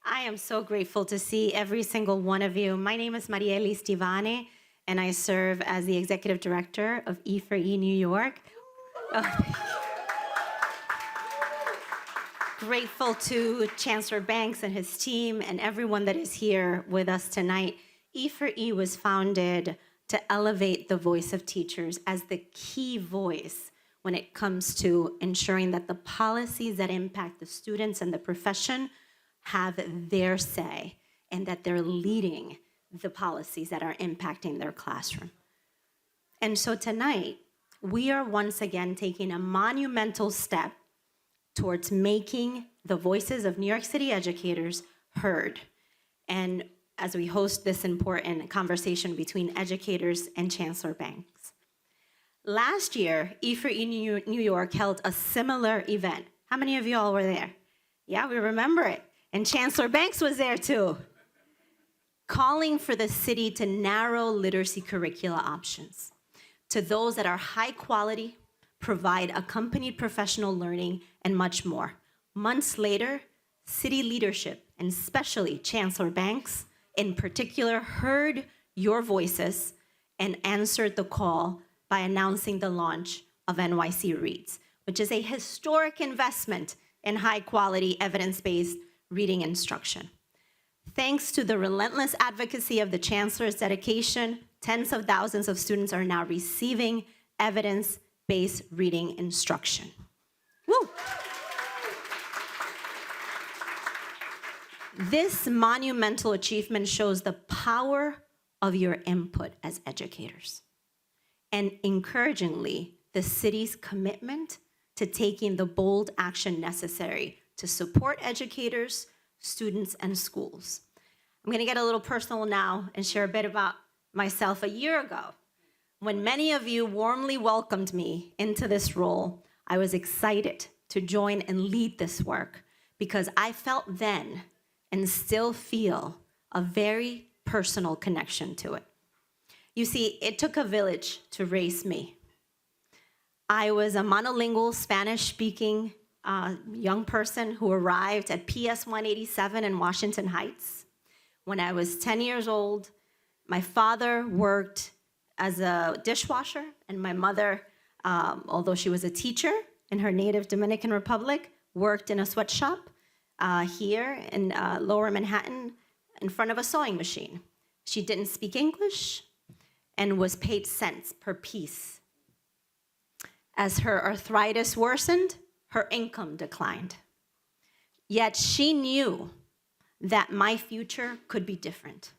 I am so grateful to see every single one of you. My name is Marieli Stivane, and I serve as the Executive Director of E4E New York. Grateful to Chancellor Banks and his team and everyone that is here with us tonight. E4E was founded to elevate the voice of teachers as the key voice when it comes to ensuring that the policies that impact the students and the profession have their say and that they're leading the policies that are impacting their classroom. And so tonight, we are once again taking a monumental step towards making the voices of New York City educators heard. And as we host this important conversation between educators and Chancellor Banks. Last year, E4E New York held a similar event. How many of you all were there? Yeah, we remember it. And Chancellor Banks was there too, calling for the city to narrow literacy curricula options to those that are high quality, provide accompanied professional learning, and much more. Months later, city leadership, and especially Chancellor Banks in particular, heard your voices and answered the call by announcing the launch of NYC Reads, which is a historic investment in high quality, evidence-based reading instruction. Thanks to the relentless advocacy of the Chancellor's dedication, tens of thousands of students are now receiving evidence-based reading instruction. Woo! This monumental achievement shows the power of your input as educators, and encouragingly, the city's commitment to taking the bold action necessary to support educators, students, and schools. I'm gonna get a little personal now and share a bit about myself. A year ago, when many of you warmly welcomed me into this role, I was excited to join and lead this work because I felt then and still feel a very personal connection to it. You see, it took a village to raise me. I was a monolingual Spanish-speaking young person who arrived at PS 187 in Washington Heights. When I was 10 years old, my father worked as a dishwasher, and my mother, although she was a teacher in her native Dominican Republic, worked in a sweatshop here in Lower Manhattan in front of a sewing machine. She didn't speak English and was paid cents per piece. As her arthritis worsened, her income declined. Yet she knew that my future could be different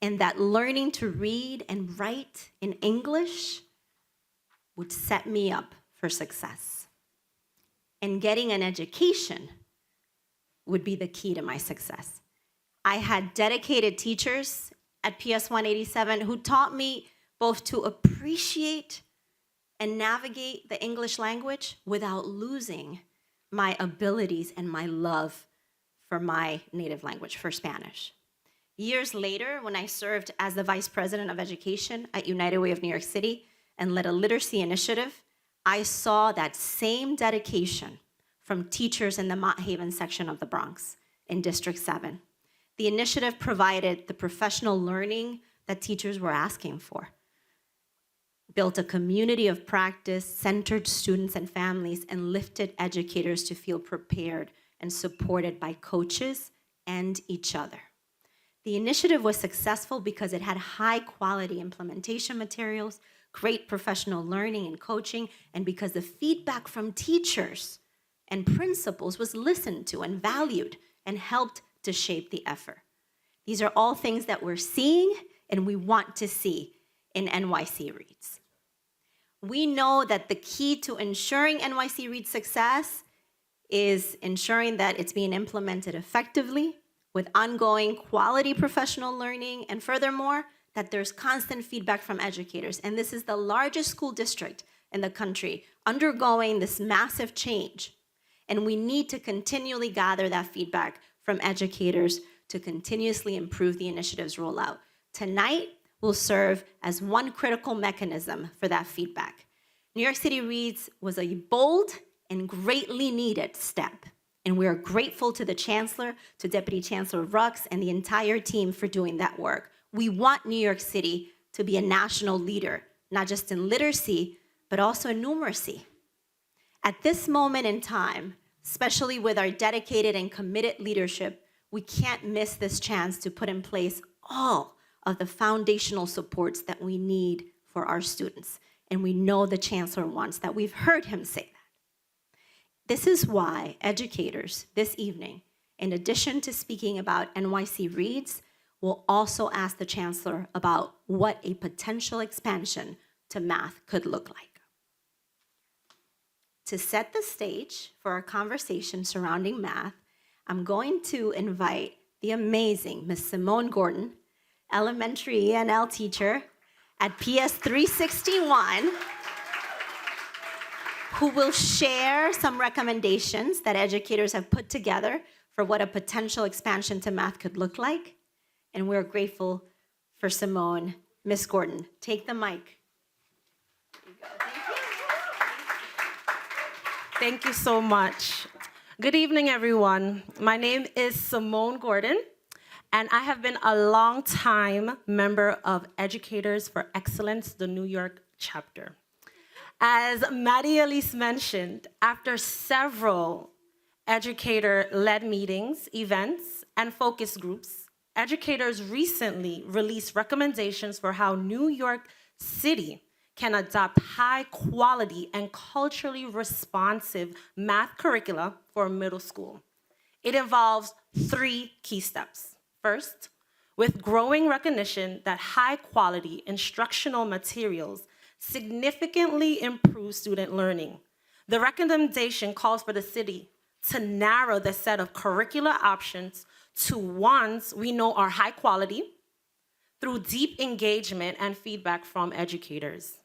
and that learning to read and write in English would set me up for success. And getting an education would be the key to my success. I had dedicated teachers at PS 187 who taught me both to appreciate and navigate the English language without losing my abilities and my love for my native language, for Spanish. Years later, when I served as the Vice President of Education at United Way of New York City and led a literacy initiative, I saw that same dedication from teachers in the Mott Haven section of the Bronx in District 7. The initiative provided the professional learning that teachers were asking for, built a community of practice, centered students and families, and lifted educators to feel prepared and supported by coaches and each other. The initiative was successful because it had high quality implementation materials, great professional learning and coaching, and because the feedback from teachers and principals was listened to and valued and helped to shape the effort. These are all things that we're seeing and we want to see in NYC Reads. We know that the key to ensuring NYC Reads success is ensuring that it's being implemented effectively with ongoing quality professional learning, and furthermore, that there's constant feedback from educators. And this is the largest school district in the country undergoing this massive change. And we need to continually gather that feedback from educators to continuously improve the initiative's rollout. Tonight will serve as one critical mechanism for that feedback. New York City Reads was a bold and greatly needed step And we are grateful to the Chancellor, to Deputy Chancellor Rux, and the entire team for doing that work. We want New York City to be a national leader, not just in literacy, but also in numeracy. At this moment in time, especially with our dedicated and committed leadership, we can't miss this chance to put in place all of the foundational supports that we need for our students. And we know the Chancellor wants that. We've heard him say that. This is why educators this evening, in addition to speaking about NYC Reads, will also ask the Chancellor about what a potential expansion to math could look like. To set the stage for our conversation surrounding math, I'm going to invite the amazing Ms. Simone Gordon, elementary ENL teacher at PS 361, who will share some recommendations that educators have put together for what a potential expansion to math could look like. And we're grateful for Simone. Ms. Gordon, take the mic. There you go. Thank you so much. Good evening, everyone. My name is Simone Gordon, and I have been a long-time member of Educators for Excellence, the New York chapter. As Maddie Elise mentioned, after several educator-led meetings, events, and focus groups, educators recently released recommendations for how New York City can adopt high-quality and culturally responsive math curricula for middle school. It involves 3 key steps. First, with growing recognition that high-quality instructional materials significantly improve student learning, the recommendation calls for the city to narrow the set of curricular options to ones we know are high quality through deep engagement and feedback from educators.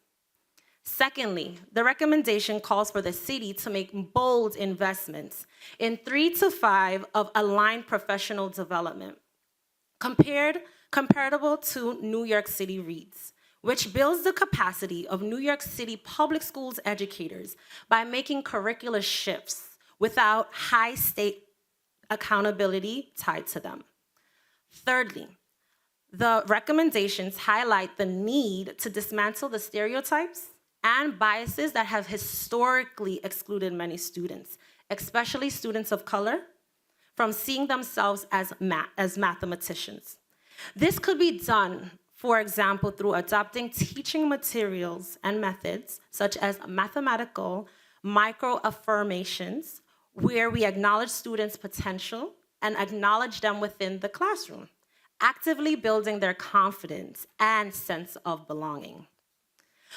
Secondly, the recommendation calls for the city to make bold investments in 3 to 5 of aligned professional development, comparable to New York City Reads, which builds the capacity of New York City public schools educators by making curricular shifts without high-stake accountability tied to them. Thirdly, the recommendations highlight the need to dismantle the stereotypes and biases that have historically excluded many students, especially students of color, from seeing themselves as mathematicians. This could be done, for example, through adopting teaching materials and methods, such as mathematical microaffirmations, where we acknowledge students' potential and acknowledge them within the classroom, actively building their confidence and sense of belonging.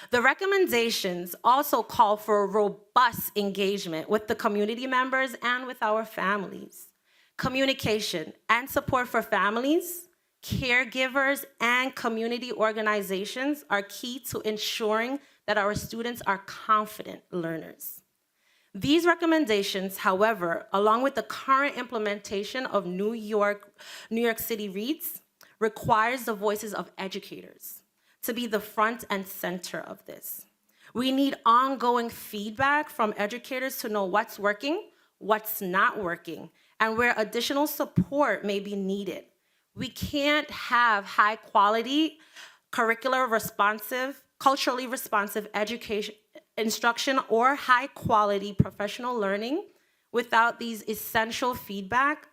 The recommendations also call for robust engagement with the community members and with our families. Communication and support for families, caregivers, and community organizations are key to ensuring that our students are confident learners. These recommendations, however, along with the current implementation of New York City Reads, requires the voices of educators to be the front and center of this. We need ongoing feedback from educators to know what's working, what's not working, and where additional support may be needed. We can't have high quality, curricular responsive, culturally responsive education, instruction, or high quality professional learning without these essential feedback,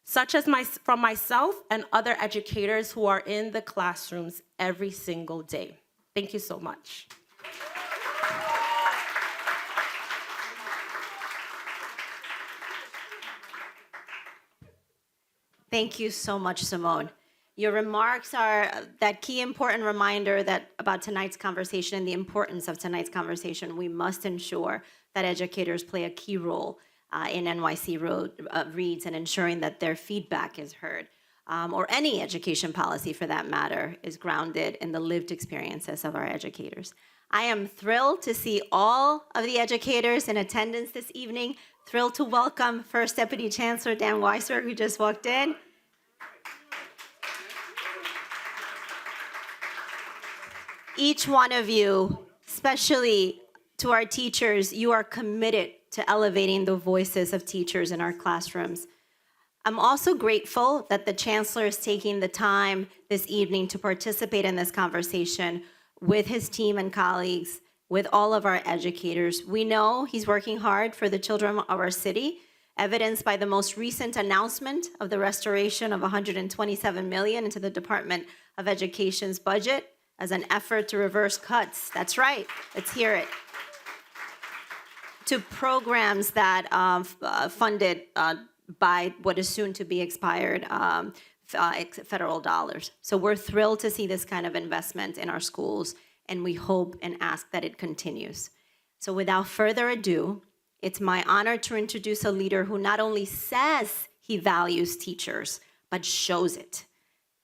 such as from myself and other educators who are in the classrooms every single day. Thank you so much. Thank you so much, Simone. Your remarks are that key important reminder that about tonight's conversation and the importance of tonight's conversation. We must ensure that educators play a key role in NYC Reads and ensuring that their feedback is heard, or any education policy for that matter is grounded in the lived experiences of our educators. I am thrilled to see all of the educators in attendance this evening. Thrilled to welcome First Deputy Chancellor Dan Weisberg, who just walked in. Each one of you, especially to our teachers, you are committed to elevating the voices of teachers in our classrooms. I'm also grateful that the Chancellor is taking the time this evening to participate in this conversation with his team and colleagues, with all of our educators. We know he's working hard for the children of our city, evidenced by the most recent announcement of the restoration of $127 million into the Department of Education's budget as an effort to reverse cuts. That's right, let's hear it. To programs that funded by what is soon to be expired federal dollars. So we're thrilled to see this kind of investment in our schools, and we hope and ask that it continues. So without further ado, it's my honor to introduce a leader who not only says he values teachers, but shows it.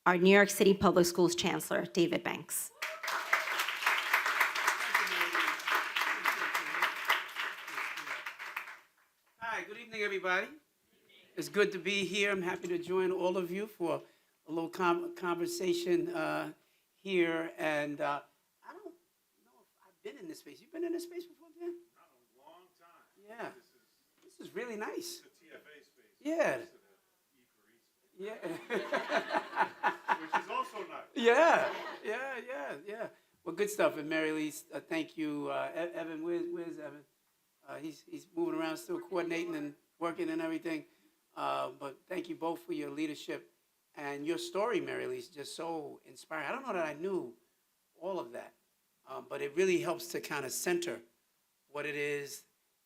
Our New York City Public Schools Chancellor, David Banks. Hi, good evening, everybody. It's good to be here. I'm happy to join all of you for a little conversation here. And I don't know if I've been in this space. You've been in this space before, Dan? Not a long time. Yeah. This is really nice. The TFA space. Yeah. The E4E space. Yeah. Which is also nice. Yeah. Well, good stuff. And Mary Lee, thank you. Evan, where's Evan? He's moving around, still coordinating and working and everything. But thank you both for your leadership, and your story, Mary Lee, is just so inspiring. I don't know that I knew all of that, but it really helps to kind of center what it is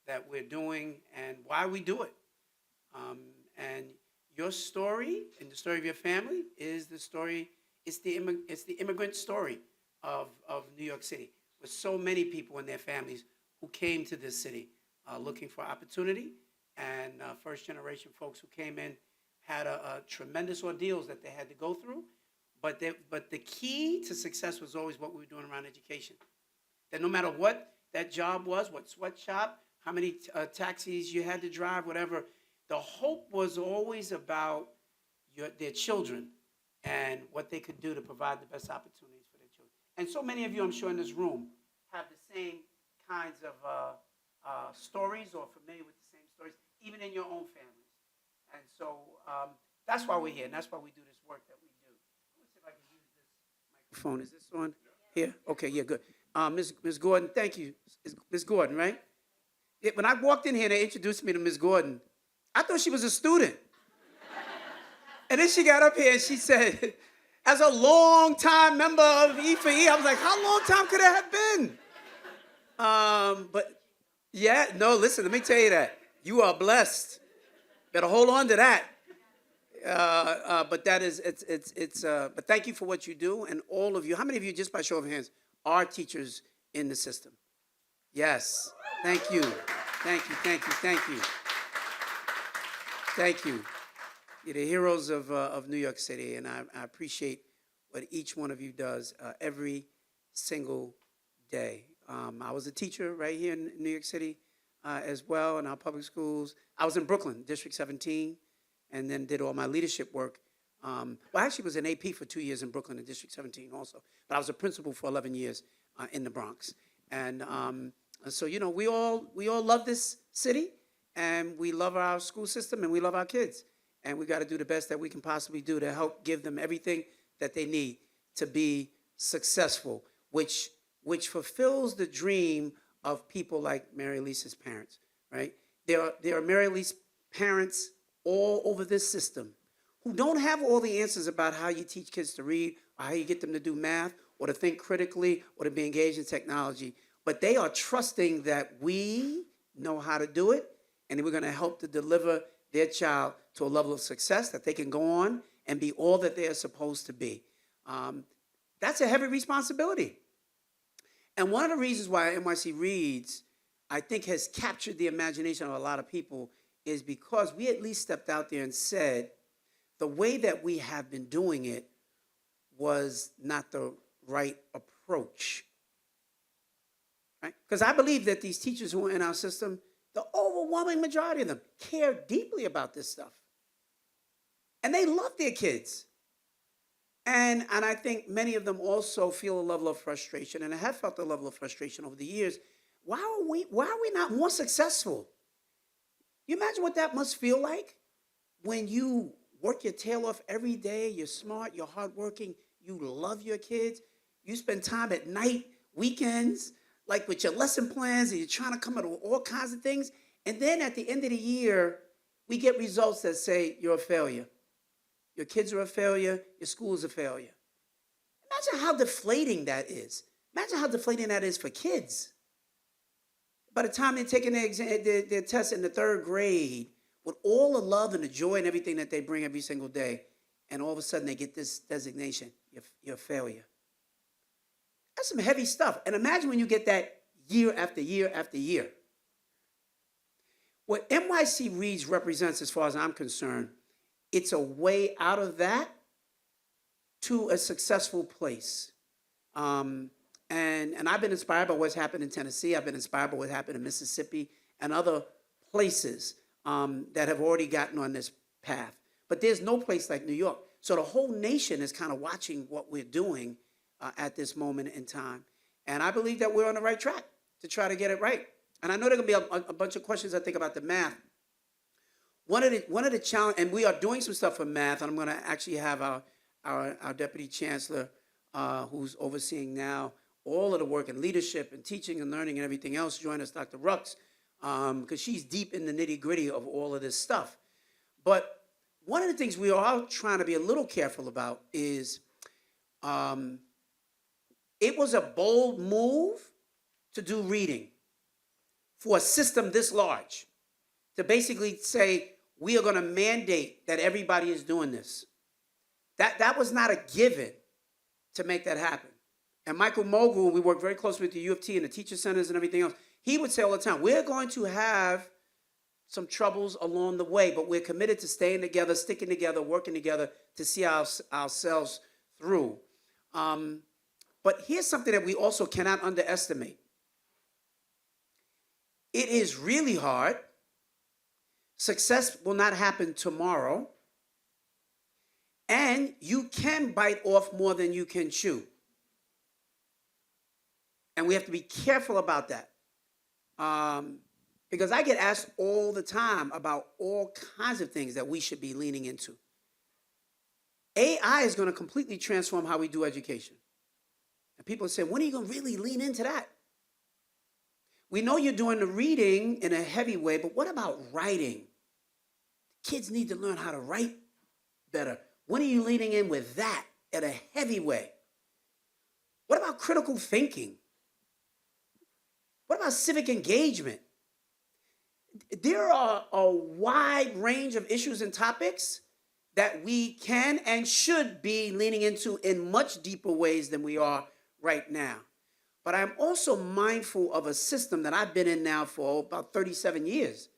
that we're doing and why we do it. And your story and the story of your family is the story. It's the immigrant story of New York City, with so many people and their families who came to this city looking for opportunity. And first-generation folks who came in had a tremendous ordeals that they had to go through. But the key to success was always what we were doing around education. That no matter what that job was, what sweatshop, how many taxis you had to drive, whatever, the hope was always about their children and what they could do to provide the best opportunities for their children. And so many of you, I'm sure, in this room have the same kinds of stories or familiar with the same stories, even in your own families. And so that's why we're here, and that's why we do this work that we do. Let me see if I can use this microphone. Is this on? Here? Okay, yeah, good. Ms. Gordon, thank you. Ms. Gordon, right? Yeah, when I walked in here, they introduced me to Ms. Gordon. I thought she was a student. And then she got up here and she said, as a long-time member of E4E, I was like, how long time could that have been? But yeah, no, listen, let me tell you that. You are blessed. Better hold on to that. But that is, but thank you for what you do, and all of you. How many of you, just by show of hands, are teachers in the system? Yes. Thank you. Thank you, thank you, thank you. Thank you. You're the heroes of New York City, and I appreciate what each one of you does every single day. I was a teacher right here in New York City as well in our public schools. I was in Brooklyn, District 17, and then did all my leadership work. Well, I actually was an AP for 2 years in Brooklyn in District 17 also, but I was a principal for 11 years in the Bronx. And so, you know, we all love this city, and we love our school system, and we love our kids. And we got to do the best that we can possibly do to help give them everything that they need to be successful, which fulfills the dream of people like Mary Lisa's parents, right? There are Mary Lisa's parents all over this system who don't have all the answers about how you teach kids to read, or how you get them to do math, or to think critically, or to be engaged in technology. But they are trusting that we know how to do it, and we're going to help to deliver their child to a level of success that they can go on and be all that they are supposed to be. That's a heavy responsibility. And one of the reasons why NYC Reads, I think, has captured the imagination of a lot of people is because we at least stepped out there and said the way that we have been doing it was not the right approach. Right? Because I believe that these teachers who are in our system, the overwhelming majority of them care deeply about this stuff. And they love their kids. And I think many of them also feel a level of frustration, and I have felt a level of frustration over the years. Why are we not more successful? You imagine what that must feel like when you work your tail off every day, you're smart, you're hardworking, you love your kids, you spend time at night, weekends, like with your lesson plans, and you're trying to come up with all kinds of things. And then at the end of the year, we get results that say you're a failure. Your kids are a failure, your school is a failure. Imagine how deflating that is. Imagine how deflating that is for kids. By the time they're taking their tests in the 3rd grade, with all the love and the joy and everything that they bring every single day, and all of a sudden they get this designation, you're a failure. That's some heavy stuff. And imagine when you get that year after year after year. What NYC Reads represents, as far as I'm concerned, it's a way out of that to a successful place. And I've been inspired by what's happened in Tennessee. I've been inspired by what happened in Mississippi and other places that have already gotten on this path. But there's no place like New York. So the whole nation is kind of watching what we're doing at this moment in time. And I believe that we're on the right track to try to get it right. And I know there are going to be a bunch of questions, I think, about the math. One of the challenges, and we are doing some stuff for math, and I'm going to actually have our Deputy Chancellor, who's overseeing now all of the work in leadership and teaching and learning and everything else, join us, Dr. Rux, because she's deep in the nitty-gritty of all of this stuff. But one of the things we are trying to be a little careful about is it was a bold move to do reading for a system this large, to basically say, we are going to mandate that everybody is doing this. That was not a given to make that happen. And Michael Mogul, we work very closely with the U of T and the teacher centers and everything else, he would say all the time, we're going to have some troubles along the way, but we're committed to staying together, sticking together, working together to see ourselves through. But here's something that we also cannot underestimate. It is really hard. Success will not happen tomorrow. And you can bite off more than you can chew. And we have to be careful about that. Because I get asked all the time about all kinds of things that we should be leaning into. AI is going to completely transform how we do education. And people say, when are you going to really lean into that? We know you're doing the reading in a heavy way, but what about writing? Kids need to learn how to write better. When are you leaning in with that in a heavy way? What about critical thinking? What about civic engagement? There are a wide range of issues and topics that we can and should be leaning into in much deeper ways than we are right now. But I'm also mindful of a system that I've been in now for about 37 years,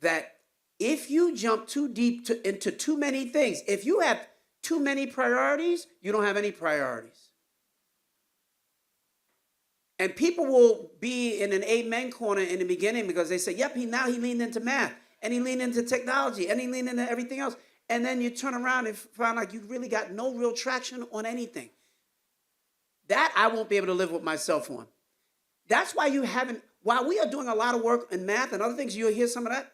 that if you jump too deep into too many things, if you have too many priorities, you don't have any priorities. And people will be in an amen corner in the beginning because they say, yep, now he leaned into math, and he leaned into technology, and he leaned into everything else. And then you turn around and find like you really got no real traction on anything. That I won't be able to live with myself on. That's why you haven't, while we are doing a lot of work in math and other things, you'll hear some of that.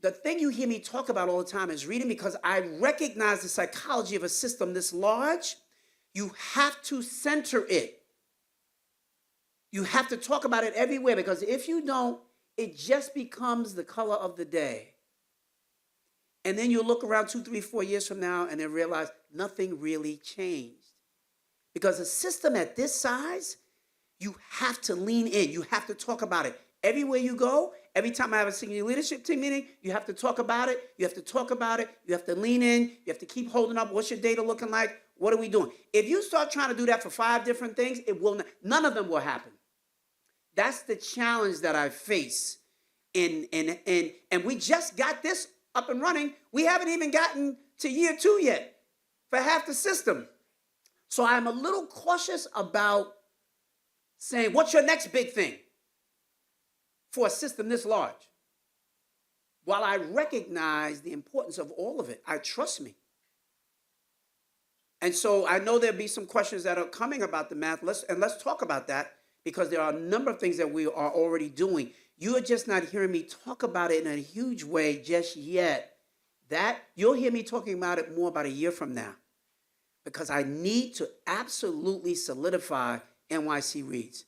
The thing you hear me talk about all the time is reading, because I recognize the psychology of a system this large. You have to center it. You have to talk about it everywhere, because if you don't, it just becomes the color of the day. And then you'll look around 2, 3, 4 years from now and then realize nothing really changed. Because a system at this size, you have to lean in. You have to talk about it. Everywhere you go, every time I have a senior leadership team meeting, you have to talk about it. You have to talk about it. You have to lean in. You have to keep holding up. What's your data looking like? What are we doing? If you start trying to do that for 5 different things, it will not, none of them will happen. That's the challenge that I face. And we just got this up and running. We haven't even gotten to year 2 yet for half the system. So I'm a little cautious about saying, what's your next big thing for a system this large? While I recognize the importance of all of it, trust me. And so I know there'll be some questions that are coming about the math. Let's talk about that, because there are a number of things that we are already doing. You are just not hearing me talk about it in a huge way just yet. That you'll hear me talking about it more about a year from now, because I need to absolutely solidify NYC Reads.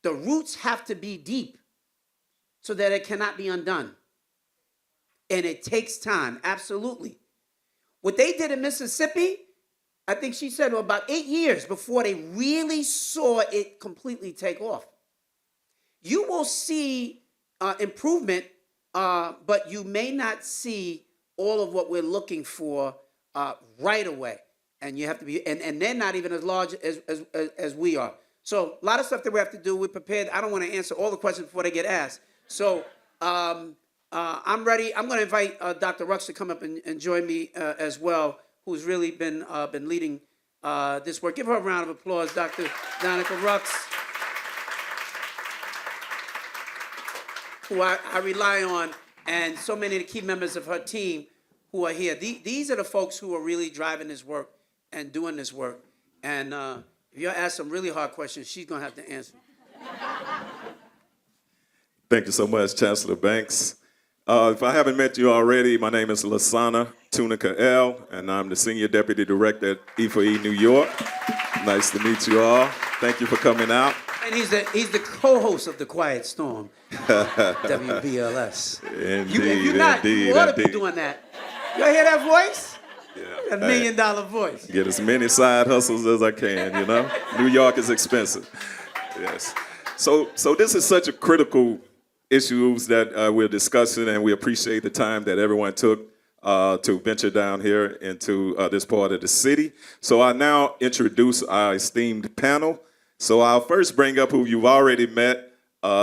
The roots have to be deep so that it cannot be undone. And it takes time, absolutely. What they did in Mississippi, I think she said about 8 years before they really saw it completely take off. You will see improvement, but you may not see all of what we're looking for right away. And you have to be, and they're not even as large as we are. So a lot of stuff that we have to do. We're prepared. I don't want to answer all the questions before they get asked. So I'm ready. I'm going to invite Dr. Rux to come up and join me as well, who's really been leading this work. Give her a round of applause, Dr. Danica Rux, who I rely on, and so many of the key members of her team who are here. These are the folks who are really driving this work and doing this work. And if you ask some really hard questions, she's going to have to answer. Thank you so much, Chancellor Banks. If I haven't met you already, my name is Lasana Tunica L, and I'm the Senior Deputy Director at E4E New York. Nice to meet you all. Thank you for coming out. And he's the co-host of The Quiet Storm, WBLS. Indeed, If you're not, you ought to be doing that. You hear that voice? Yeah. $1 million voice. Get as many side hustles as I can, you know? New York is expensive. Yes. So this is such a critical issues that we're discussing, and we appreciate the time that everyone took to venture down here into this part of the city. So I now introduce our esteemed panel. So I'll first bring up who you've already met,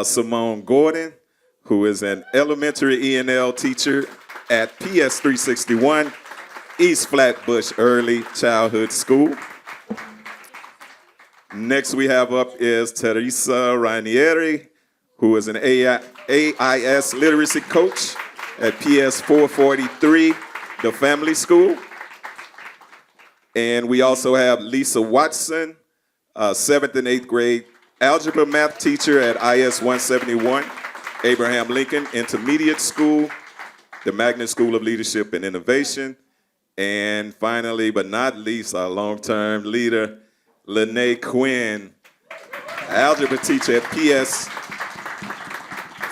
Simone Gordon, who is an elementary E&L teacher at PS 361, East Flatbush Early Childhood School. Next we have up is Teresa Ranieri, who is an AIS literacy coach at PS 443, the Family School. And we also have Lisa Watson, 7th and 8th grade algebra math teacher at IS 171, Abraham Lincoln Intermediate School, the Magnet School of Leadership and Innovation. And finally, but not least, our long-term leader, Lene Quinn, algebra teacher at PS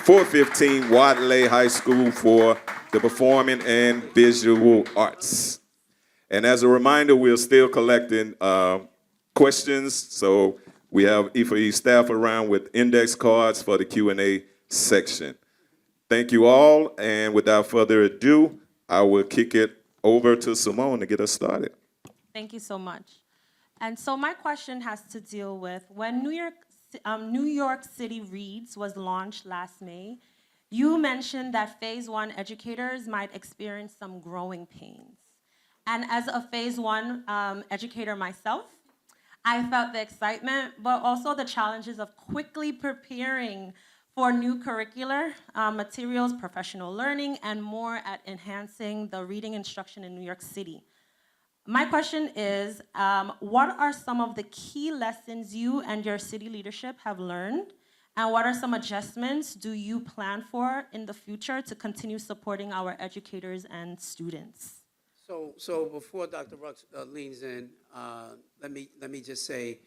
415 Wadley High School for the Performing and Visual Arts. And as a reminder, we're still collecting questions, so we have E4E staff around with index cards for the Q&A section. Thank you all, and without further ado, I will kick it over to Simone to get us started. Thank you so much. And so my question has to deal with when New York City Reads was launched last May, you mentioned that Phase 1 educators might experience some growing pains. And as a Phase 1 educator myself, I felt the excitement, but also the challenges of quickly preparing for new curricular materials, professional learning, and more at enhancing the reading instruction in New York City. My question is, what are some of the key lessons you and your city leadership have learned? And what are some adjustments do you plan for in the future to continue supporting our educators and students? So before Dr. Rux leans in, let me just say,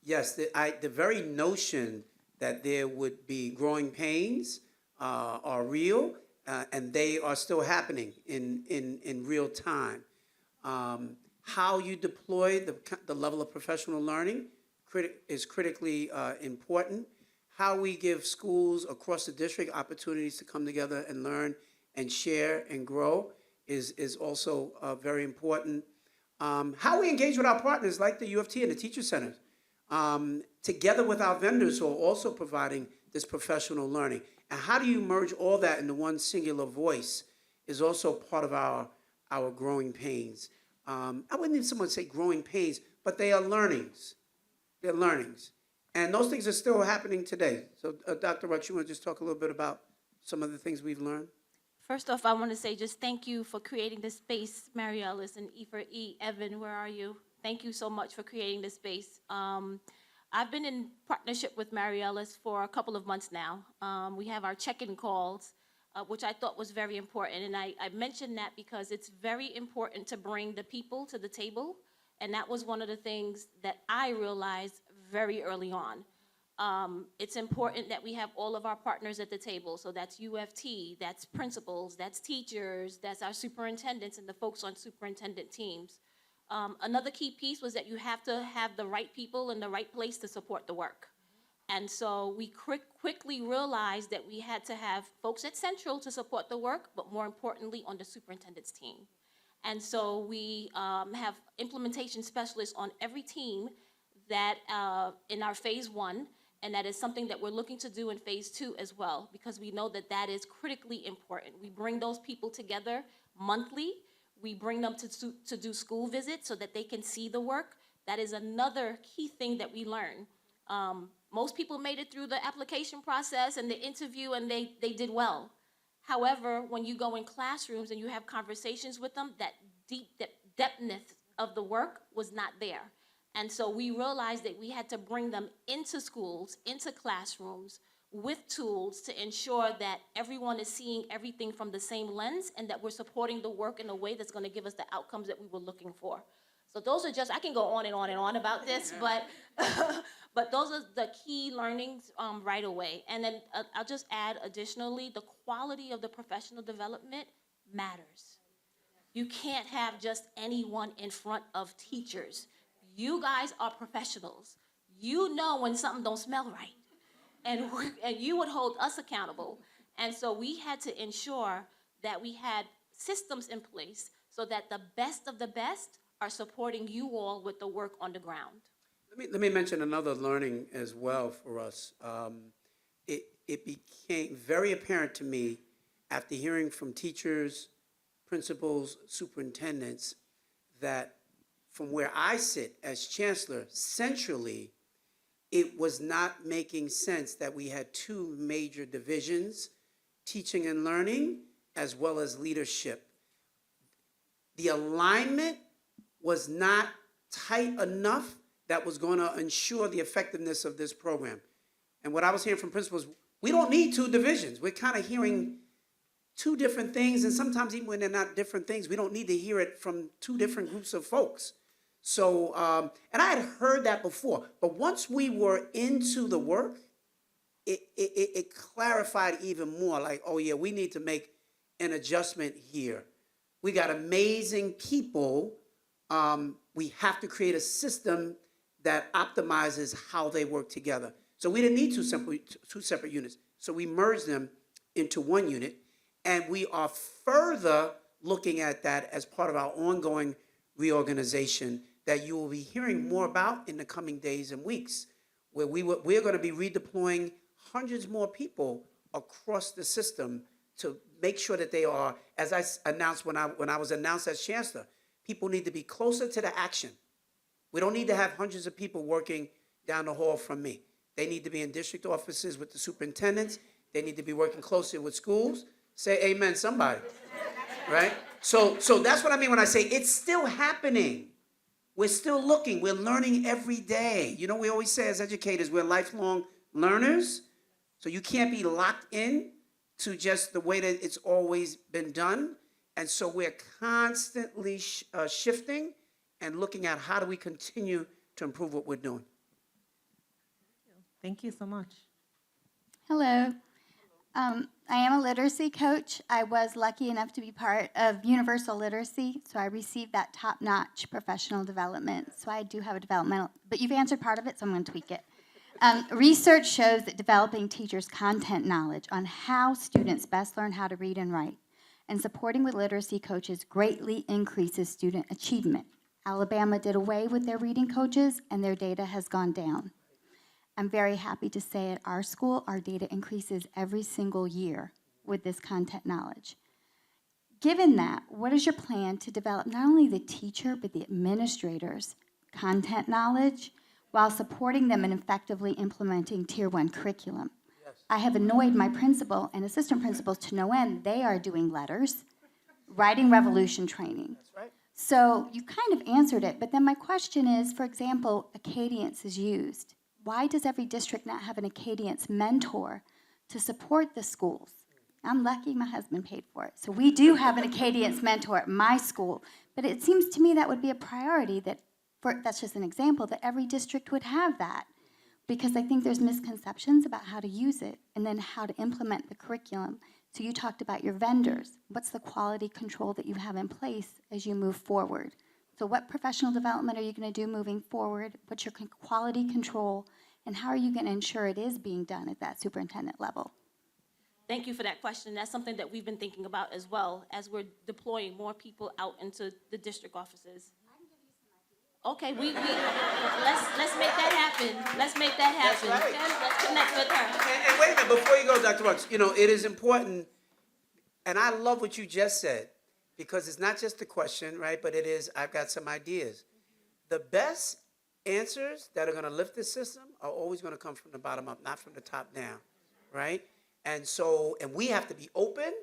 yes, the very notion that there would be growing pains are real, and they are still happening in real time. How you deploy the level of professional learning is critically important. How we give schools across the district opportunities to come together and learn and share and grow is also very important. How we engage with our partners like the U of T and the teacher centers, together with our vendors who are also providing this professional learning. And how do you merge all that into one singular voice is also part of our growing pains. I wouldn't even someone say growing pains, but they are learnings. They're learnings. And those things are still happening today. So Dr. Rux, you want to just talk a little bit about some of the things we've learned? First off, I want to say just thank you for creating this space, Mary Ellis and E4E. Evan, where are you? Thank you so much for creating this space. I've been in partnership with Mary Ellis for a couple of months now. We have our check-in calls, which I thought was very important. And I mentioned that because it's very important to bring the people to the table. And that was one of the things that I realized very early on. It's important that we have all of our partners at the table. So that's UFT, that's principals, that's teachers, that's our superintendents and the folks on superintendent teams. Another key piece was that you have to have the right people in the right place to support the work. And so we quickly realized that we had to have folks at Central to support the work, but more importantly on the superintendent's team. And so we have implementation specialists on every team that in our phase 1, and that is something that we're looking to do in phase 2 as well, because we know that that is critically important. We bring those people together monthly. We bring them to do school visits so that they can see the work. That is another key thing that we learn. Most people made it through the application process and the interview, and they did well. However, when you go in classrooms and you have conversations with them, that depthness of the work was not there. And so we realized that we had to bring them into schools, into classrooms, with tools to ensure that everyone is seeing everything from the same lens and that we're supporting the work in a way that's going to give us the outcomes that we were looking for. So those are just, I can go on and on and on about this, but but those are the key learnings right away. And then I'll just add additionally, the quality of the professional development matters. You can't have just anyone in front of teachers. You guys are professionals. You know when something don't smell right. And you would hold us accountable. And so we had to ensure that we had systems in place so that the best of the best are supporting you all with the work on the ground. Let me mention another learning as well for us. It became very apparent to me after hearing from teachers, principals, superintendents, that from where I sit as chancellor, centrally, it was not making sense that we had two major divisions, teaching and learning, as well as leadership. The alignment was not tight enough that was going to ensure the effectiveness of this program. And what I was hearing from principals, we don't need two divisions. We're kind of hearing two different things, and sometimes even when they're not different things, we don't need to hear it from two different groups of folks. So, and I had heard that before, but once we were into the work, it clarified even more, like, oh yeah, we need to make an adjustment here. We got amazing people. We have to create a system that optimizes how they work together. So we didn't need two separate units. So we merged them into one unit, and we are further looking at that as part of our ongoing reorganization that you will be hearing more about in the coming days and weeks, where we're going to be redeploying hundreds more people across the system to make sure that they are, as I announced when I was announced as chancellor, people need to be closer to the action. We don't need to have hundreds of people working down the hall from me. They need to be in district offices with the superintendents. They need to be working closely with schools. Say amen, somebody, right? So that's what I mean when I say it's still happening. We're still looking. We're learning every day. You know, we always say as educators, we're lifelong learners. So you can't be locked in to just the way that it's always been done. And so we're constantly shifting and looking at how do we continue to improve what we're doing. Thank you so much. Hello. I am a literacy coach. I was lucky enough to be part of Universal Literacy, so I received that top-notch professional development. So I do have a developmental, but you've answered part of it, so I'm going to tweak it. Research shows that developing teachers' content knowledge on how students best learn how to read and write and supporting with literacy coaches greatly increases student achievement. Alabama did away with their reading coaches, and their data has gone down. I'm very happy to say at our school, our data increases every single year with this content knowledge. Given that, what is your plan to develop not only the teacher, but the administrators' content knowledge while supporting them in effectively implementing Tier 1 curriculum? Yes. I have annoyed my principal and assistant principals to no end. They are doing letters, writing revolution training. That's right. So you kind of answered it, but then my question is, for example, Acadience is used. Why does every district not have an Acadience mentor to support the schools? I'm lucky my husband paid for it. So we do have an Acadience mentor at my school. But it seems to me that would be a priority that's just an example, that every district would have that. Because I think there's misconceptions about how to use it and then how to implement the curriculum. So you talked about your vendors. What's the quality control that you have in place as you move forward? So what professional development are you going to do moving forward? What's your quality control? And how are you going to ensure it is being done at that superintendent level? Thank you for that question. That's something that we've been thinking about as well as we're deploying more people out into the district offices. Okay, let's make that happen. Let's make that happen. That's right. Okay? Let's connect with her. And wait a minute, before you go, Dr. Rux, it is important, and I love what you just said, because it's not just a question, right, but it is, I've got some ideas. The best answers that are going to lift the system are always going to come from the bottom up, not from the top down, right? And we have to be open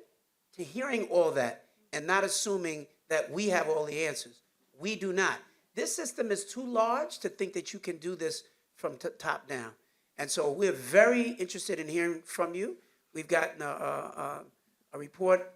to hearing all that and not assuming that we have all the answers. We do not. This system is too large to think that you can do this from top down. And so we're very interested in hearing from you. We've gotten a report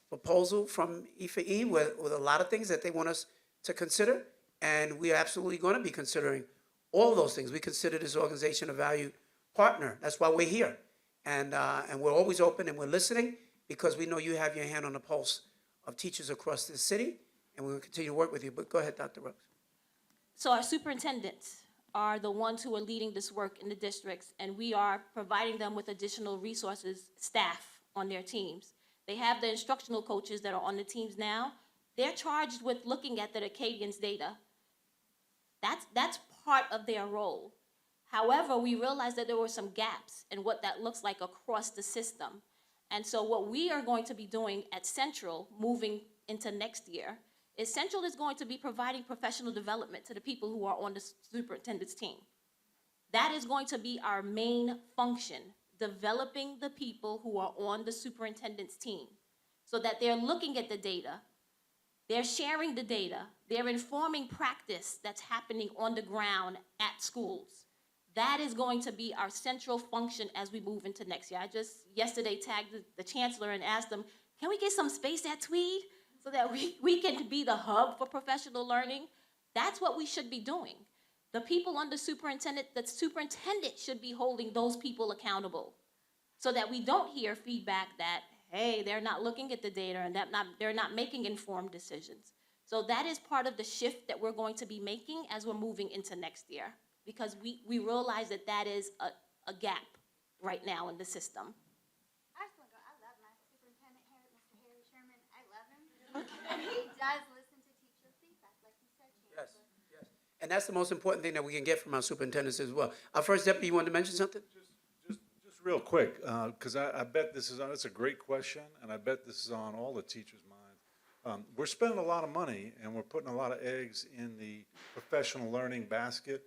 proposal from E4E with a lot of things that they want us to consider, and we are absolutely going to be considering all those things. We consider this organization a valued partner. That's why we're here, and we're always open and we're listening because we know you have your hand on the pulse of teachers across this city, and we're going to continue to work with you. But go ahead, Dr. Rux. So our superintendents are the ones who are leading this work in the districts, and we are providing them with additional resources, staff on their teams. They have the instructional coaches that are on the teams now. They're charged with looking at the Acadians data. That's part of their role. However, we realized that there were some gaps in what that looks like across the system. And so what we are going to be doing at Central, moving into next year, is Central is going to be providing professional development to the people who are on the superintendent's team. That is going to be our main function, developing the people who are on the superintendent's team so that they're looking at the data, they're sharing the data, they're informing practice that's happening on the ground at schools. That is going to be our central function as we move into next year. I just yesterday tagged the chancellor and asked him, can we get some space at Tweed so that we can be the hub for professional learning? That's what we should be doing. The people under the superintendent should be holding those people accountable so that we don't hear feedback that, hey, they're not looking at the data and they're not making informed decisions. So that is part of the shift that we're going to be making as we're moving into next year, because we realize that is a gap right now in the system. I just want to go, I love my superintendent here, Mr. Harry Sherman. I love him. And he does listen to teacher feedback, like you said, Yes, Chancellor. yes. And that's the most important thing that we can get from our superintendents as well. Our first deputy, you wanted to mention something? Just real quick, because I bet it's a great question, and I bet this is on all the teachers' minds. We're spending a lot of money, and we're putting a lot of eggs in the professional learning basket,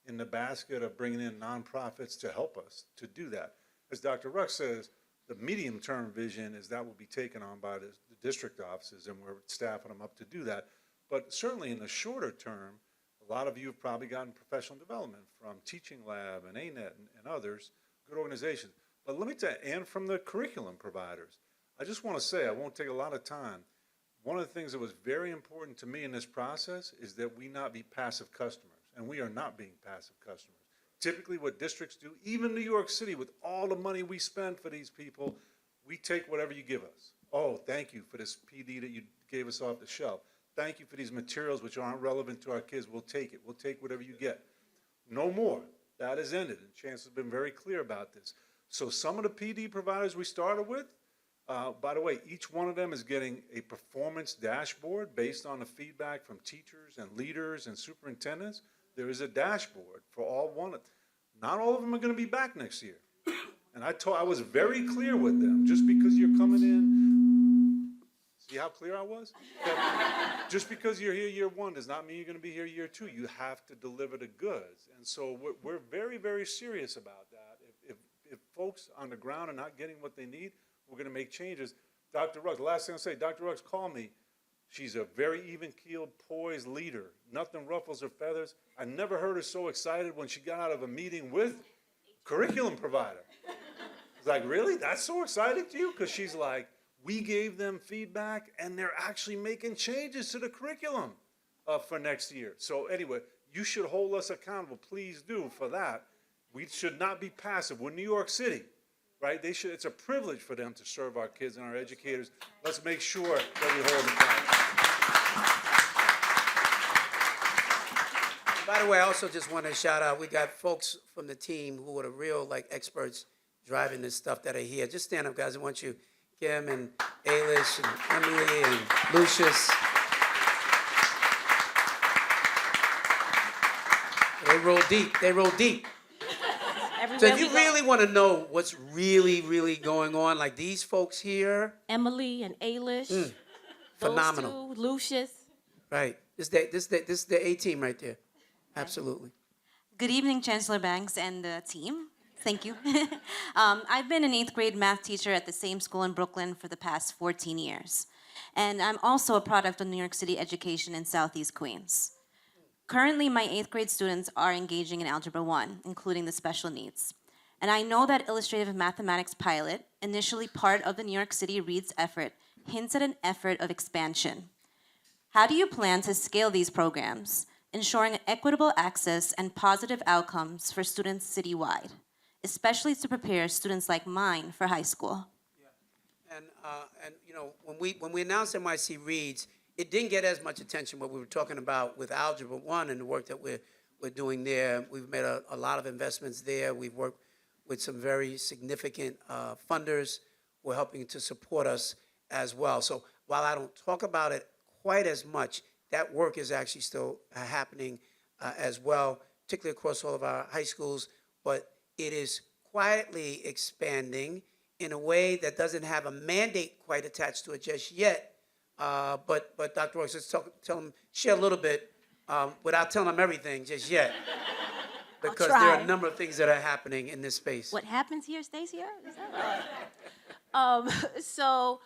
in the basket of bringing in nonprofits to help us to do that. As Dr. Rux says, the medium-term vision is that will be taken on by the district offices, and we're staffing them up to do that. But certainly in the shorter term, a lot of you have probably gotten professional development from Teaching Lab and ANET and others, good organizations. But let me tell you, and from the curriculum providers, I just want to say, I won't take a lot of time, one of the things that was very important to me in this process is that we not be passive customers, and we are not being passive customers. Typically what districts do, even New York City, with all the money we spend for these people, we take whatever you give us. Oh, thank you for this PD that you gave us off the shelf. Thank you for these materials which aren't relevant to our kids. We'll take it. We'll take whatever you get. No more. That has ended, and Chancellor's been very clear about this. So some of the PD providers we started with, by the way, each one of them is getting a performance dashboard based on the feedback from teachers and leaders and superintendents. There is a dashboard for all one of them. Not all of them are going to be back next year. And I was very clear with them. Just because you're coming in, see how clear I was? Just because you're here year one does not mean you're going to be here year two. You have to deliver the goods. And so we're very, very serious about that. If folks on the ground are not getting what they need, we're going to make changes. Dr. Ruggs, the last thing I'll say, Dr. Ruggs called me She's a very even-keeled, poised leader. Nothing ruffles her feathers. I never heard her so excited when she got out of a meeting with curriculum provider. It's like, really? That's so exciting to you? Because she's like, we gave them feedback, and they're actually making changes to the curriculum for next year. So anyway, you should hold us accountable. Please do for that. We should not be passive. We're New York City, right? It's a privilege for them to serve our kids and our educators. Let's make sure that we hold them accountable. By the way, I also just want to shout out, we got folks from the team who are the real experts driving this stuff that are here. Just stand up, guys. I want you, Kim and Ailish and Emily and Lucius. They roll deep. They roll deep. So if you really want to know what's really, really going on, like these folks here. Emily and Ailish. Phenomenal. Those two, Lucius. Right. This is the A-team right there. Absolutely. Good evening, Chancellor Banks and the team. Thank you. I've been an 8th grade math teacher at the same school in Brooklyn for the past 14 years. And I'm also a product of New York City education in Southeast Queens. Currently, my 8th grade students are engaging in Algebra 1, including the special needs. And I know that Illustrative Mathematics Pilot, initially part of the New York City Reads effort, hints at an effort of expansion. How do you plan to scale these programs, ensuring equitable access and positive outcomes for students citywide, especially to prepare students like mine for high school? And you know, when we announced NYC Reads, it didn't get as much attention what we were talking about with Algebra 1 and the work that we're doing there. We've made a lot of investments there. We've worked with some very significant funders who are helping to support us as well. So while I don't talk about it quite as much, that work is actually still happening as well, particularly across all of our high schools, but it is quietly expanding in a way that doesn't have a mandate quite attached to it just yet. But Dr. Royce, let's tell them, share a little bit without telling them everything just yet. Because there are a number of things that are happening in this space. What happens here stays here? Is that right? So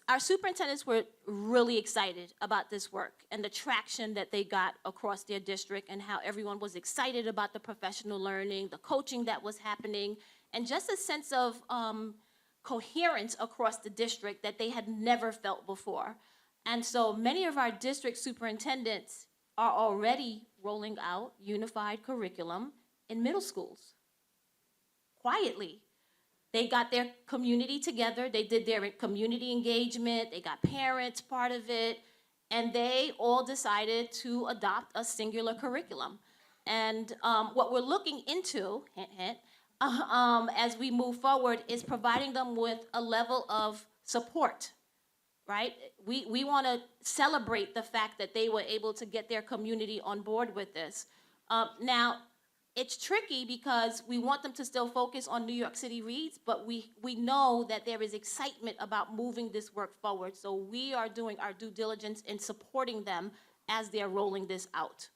our superintendents were really excited about this work and the traction that they got across their district and how everyone was excited about the professional learning, the coaching that was happening, and just a sense of coherence across the district that they had never felt before. And so many of our district superintendents are already rolling out unified curriculum in middle schools. Quietly. They got their community together, they did their community engagement, they got parents part of it, and they all decided to adopt a singular curriculum. And what we're looking into, hint, hint, as we move forward is providing them with a level of support, right? We want to celebrate the fact that they were able to get their community on board with this. Now, it's tricky because we want them to still focus on New York City Reads, but we know that there is excitement about moving this work forward. So we are doing our due diligence in supporting them as they're rolling this out.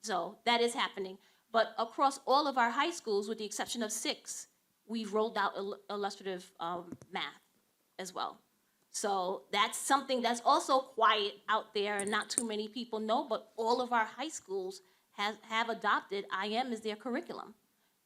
So that is happening. But across all of our high schools, with the exception of 6, we've rolled out illustrative math as well. So that's something that's also quiet out there and not too many people know, but all of our high schools have adopted IM as their curriculum.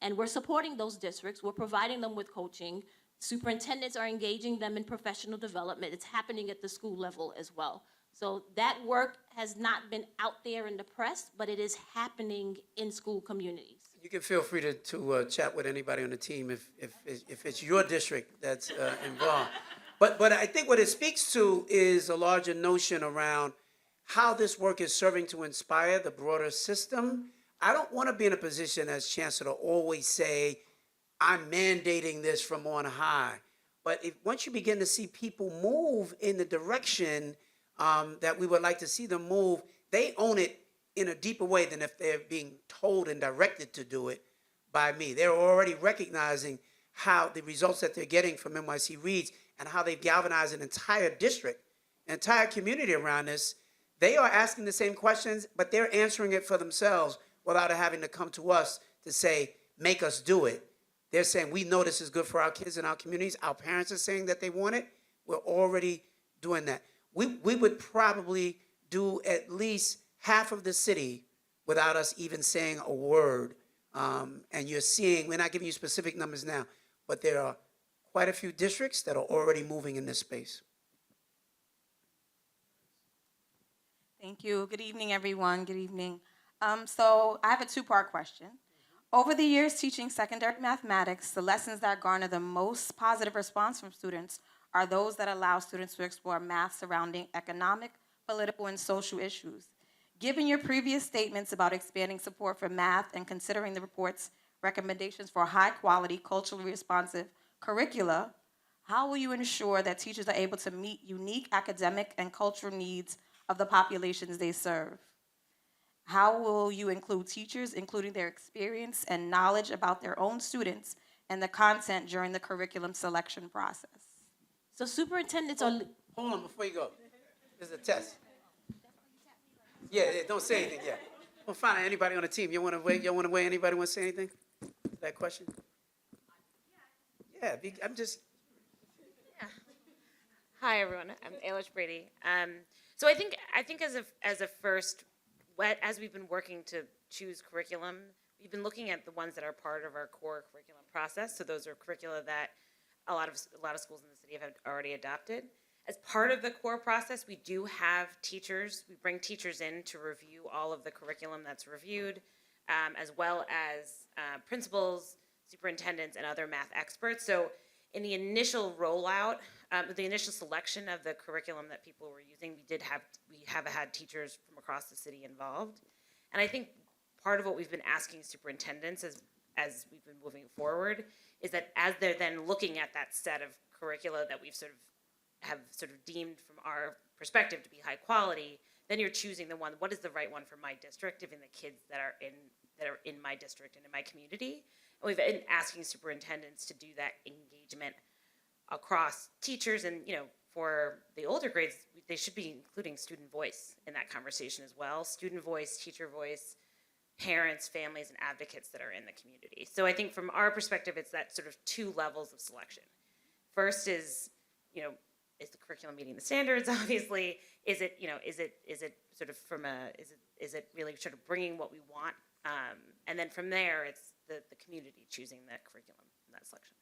And we're supporting those districts. We're providing them with coaching. Superintendents are engaging them in professional development. It's happening at the school level as well. So that work has not been out there in the press, but it is happening in school communities. You can feel free to chat with anybody on the team if it's your district that's involved. But I think what it speaks to is a larger notion around how this work is serving to inspire the broader system. I don't want to be in a position as chancellor to always say, I'm mandating this from on high. But once you begin to see people move in the direction that we would like to see them move, they own it in a deeper way than if they're being told and directed to do it by me. They're already recognizing how the results that they're getting from NYC Reads and how they've galvanized an entire district, an entire community around this. They are asking the same questions, but they're answering it for themselves without having to come to us to say, make us do it. They're saying, we know this is good for our kids and our communities. Our parents are saying that they want it. We're already doing that. we would probably do at least half of the city without us even saying a word. And you're seeing, we're not giving you specific numbers now, but there are quite a few districts that are already moving in this space. Thank you. Good evening, everyone. Good evening. So I have a two-part question. Over the years teaching secondary mathematics, the lessons that garner the most positive response from students are those that allow students to explore math surrounding economic, political, and social issues. Given your previous statements about expanding support for math and considering the report's recommendations for high-quality, culturally responsive curricula, how will you ensure that teachers are able to meet unique academic and cultural needs of the populations they serve? How will you include teachers, including their experience and knowledge about their own students and the content during the curriculum selection process? So superintendents are, Hold on before you go. This is a test. Yeah, don't say anything yet. Well, fine. Anybody on the team? You want to wait? You want to wait? Anybody want to say anything to that question? Yeah, I'm just. Hi everyone, I'm Ailish Brady. So I think as a first, as we've been working to choose curriculum, we've been looking at the ones that are part of our core curriculum process. So those are curricula that a lot of schools in the city have already adopted. As part of the core process, we do have teachers. We bring teachers in to review all of the curriculum that's reviewed, as well as principals, superintendents, and other math experts. So in the initial rollout, the initial selection of the curriculum that people were using, we have had teachers from across the city involved. And I think part of what we've been asking superintendents as we've been moving forward is that as they're then looking at that set of curricula that we've sort of deemed from our perspective to be high quality, then you're choosing the one, what is the right one for my district, given the kids that are in my district and in my community. And we've been asking superintendents to do that engagement across teachers, and for the older grades, they should be including student voice in that conversation as well. Student voice, teacher voice, parents, families, and advocates that are in the community. So I think from our perspective, it's that sort of two levels of selection. First is the curriculum meeting the standards? Obviously, is it sort of is it really sort of bringing what we want? And then from there, it's the community choosing that curriculum in that selection.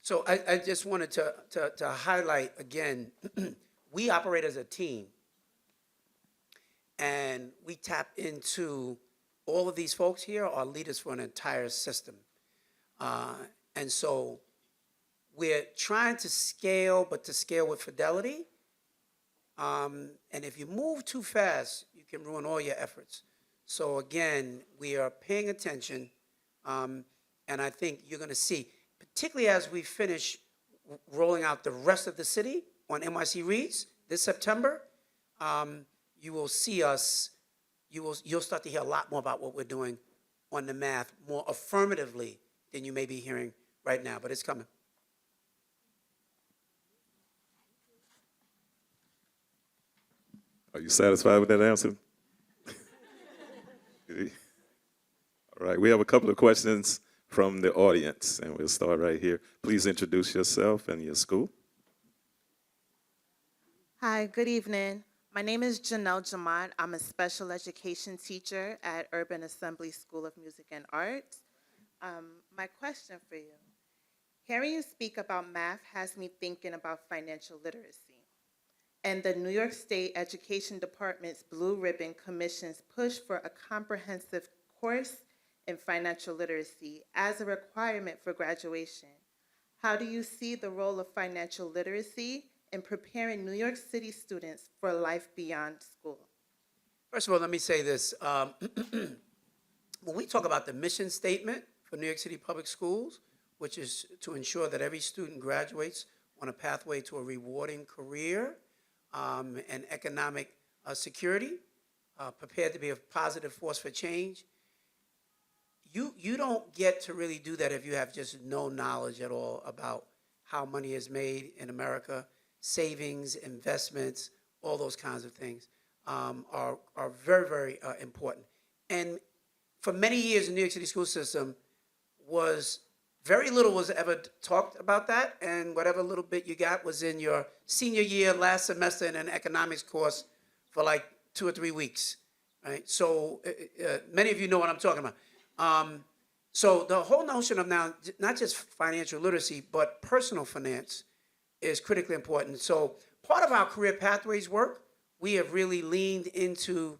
So I just wanted to highlight again, we operate as a team, and we tap into all of these folks here are leaders for an entire system. And so we're trying to scale, but to scale with fidelity. And if you move too fast, you can ruin all your efforts. So again, we are paying attention, and I think you're going to see, particularly as we finish rolling out the rest of the city on NYC Reads this September, you will see us, you'll start to hear a lot more about what we're doing on the math more affirmatively than you may be hearing right now, but it's coming. Are you satisfied with that answer? All right, we have a couple of questions from the audience, and we'll start right here. Please introduce yourself and your school. Hi, good evening. My name is Janelle Jamont. I'm a special education teacher at Urban Assembly School of Music and Arts. My question for you, hearing you speak about math has me thinking about financial literacy. And the New York State Education Department's Blue Ribbon Commission's push for a comprehensive course in financial literacy as a requirement for graduation. How do you see the role of financial literacy in preparing New York City students for life beyond school? First of all, let me say this. When we talk about the mission statement for New York City Public Schools, which is to ensure that every student graduates on a pathway to a rewarding career and economic security, prepared to be a positive force for change, you don't get to really do that if you have just no knowledge at all about how money is made in America. Savings, investments, all those kinds of things are very, very important. And for many years, the New York City school system was Very little was ever talked about that, and whatever little bit you got was in your senior year, last semester in an economics course for like 2 or 3 weeks, right? So many of you know what I'm talking about. So the whole notion of now, not just financial literacy, but personal finance is critically important. So part of our career pathways work, we have really leaned into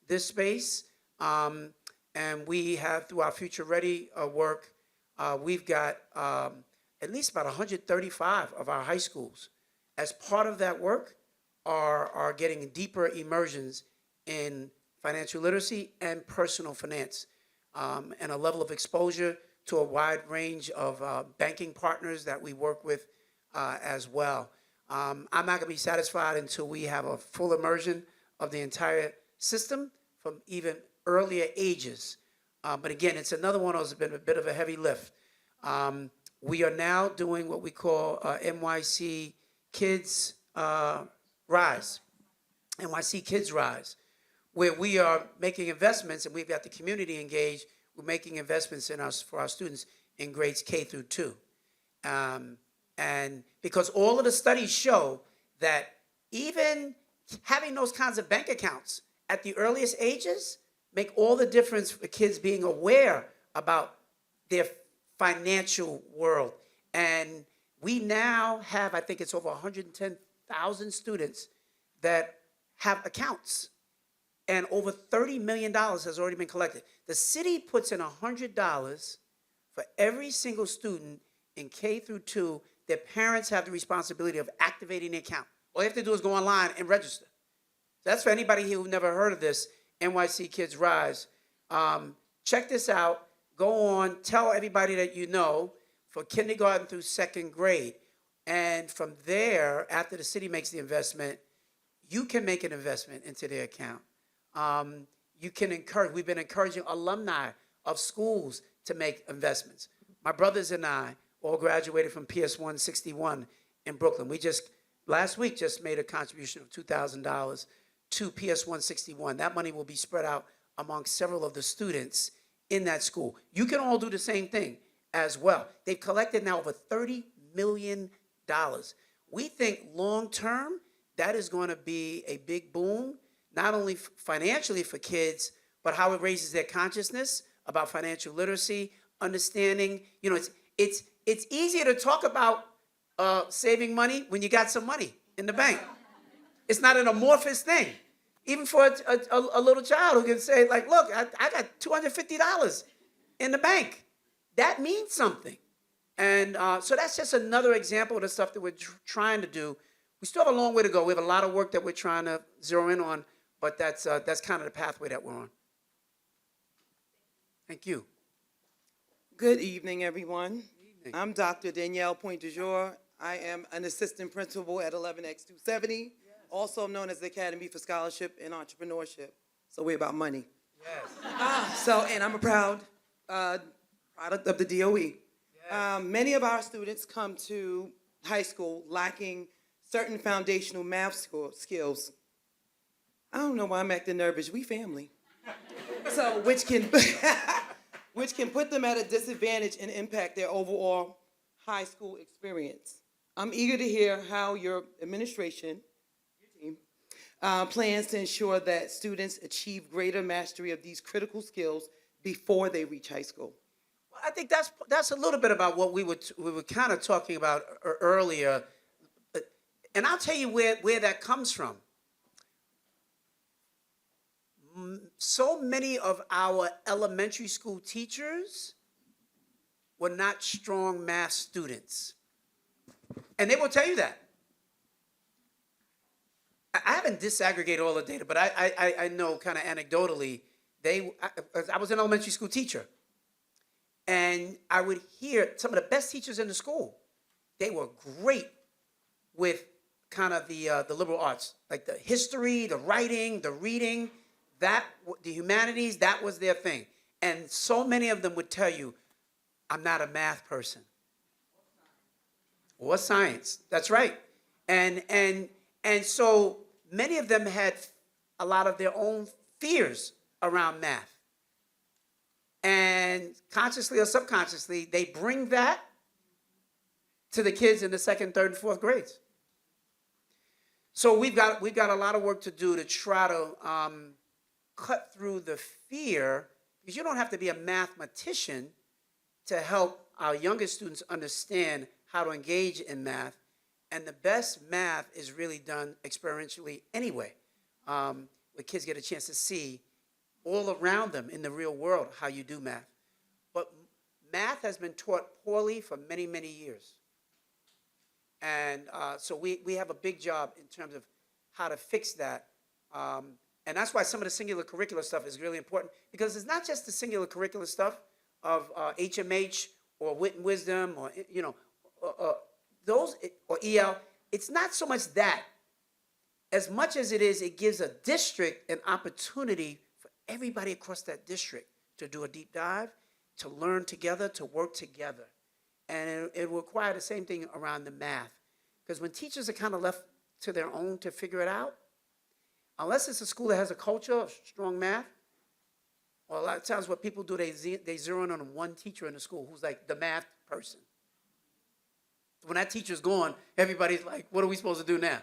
this space, and we have, through our Future Ready work, we've got at least about 135 of our high schools, as part of that work, are getting deeper immersions in financial literacy and personal finance, and a level of exposure to a wide range of banking partners that we work with as well. I'm not going to be satisfied until we have a full immersion of the entire system from even earlier ages. But again, it's another one that's been a bit of a heavy lift. We are now doing what we call NYC Kids Rise, NYC Kids Rise, where we are making investments, and we've got the community engaged. We're making investments for our students in grades K through 2. And because all of the studies show that even having those kinds of bank accounts at the earliest ages make all the difference for kids being aware about their financial world. And we now have, I think it's over 110,000 students that have accounts, and over $30 million has already been collected. The city puts in $100 for every single student in K through 2. Their parents have the responsibility of activating the account. All you have to do is go online and register. So that's for anybody here who've never heard of this, NYC Kids Rise. Check this out. Go on, tell everybody that you know, for kindergarten through 2nd grade. And from there, after the city makes the investment, you can make an investment into their account. You can encourage, we've been encouraging alumni of schools to make investments. My brothers and I all graduated from PS 161 in Brooklyn. We just, last week, just made a contribution of $2,000 to PS 161. That money will be spread out among several of the students in that school. You can all do the same thing as well. They've collected now over $30 million. We think long-term, that is going to be a big boom, not only financially for kids, but how it raises their consciousness about financial literacy, understanding. You know, it's easier to talk about saving money when you got some money in the bank. It's not an amorphous thing. Even for a little child who can say, like, look, I got $250 in the bank. That means something. And so that's just another example of the stuff that we're trying to do. We still have a long way to go. We have a lot of work that we're trying to zero in on, but that's kind of the pathway that we're on. Thank you. Good evening, everyone. I'm Dr. Danielle Pointe-du-Jour. I am an assistant principal at 11X270, also known as the Academy for Scholarship and Entrepreneurship. So we're about money. Yes. And I'm a proud product of the DOE. Yes. Many of our students come to high school lacking certain foundational math skills. I don't know why I'm acting nervous. We family. So which can put them at a disadvantage and impact their overall high school experience. I'm eager to hear how your administration, your team, plans to ensure that students achieve greater mastery of these critical skills before they reach high school. Well, I think that's a little bit about what we were kind of talking about earlier. And I'll tell you where that comes from. So many of our elementary school teachers were not strong math students. And they will tell you that. I haven't disaggregated all the data, but I know kind of anecdotally, I was an elementary school teacher. And I would hear some of the best teachers in the school, they were great with kind of the liberal arts, like the history, the writing, the reading, the humanities, that was their thing. And so many of them would tell you, I'm not a math person. Or science, that's right. And so many of them had a lot of their own fears around math. And consciously or subconsciously, they bring that to the kids in the second, third, and fourth grades. So we've got a lot of work to do to try to cut through the fear, because you don't have to be a mathematician to help our youngest students understand how to engage in math. And the best math is really done experientially anyway, where kids get a chance to see all around them in the real world how you do math. But math has been taught poorly for many, many years. And so we have a big job in terms of how to fix that. And that's why some of the singular curricular stuff is really important, because it's not just the singular curricular stuff of HMH or Wit and Wisdom or, those, or EL. It's not so much that. As much as it gives a district an opportunity for everybody across that district to do a deep dive, to learn together, to work together. And it will require the same thing around the math. Because when teachers are kind of left to their own to figure it out, unless it's a school that has a culture of strong math, or a lot of times what people do, they zero in on one teacher in the school who's like the math person. When that teacher's gone, everybody's like, what are we supposed to do now?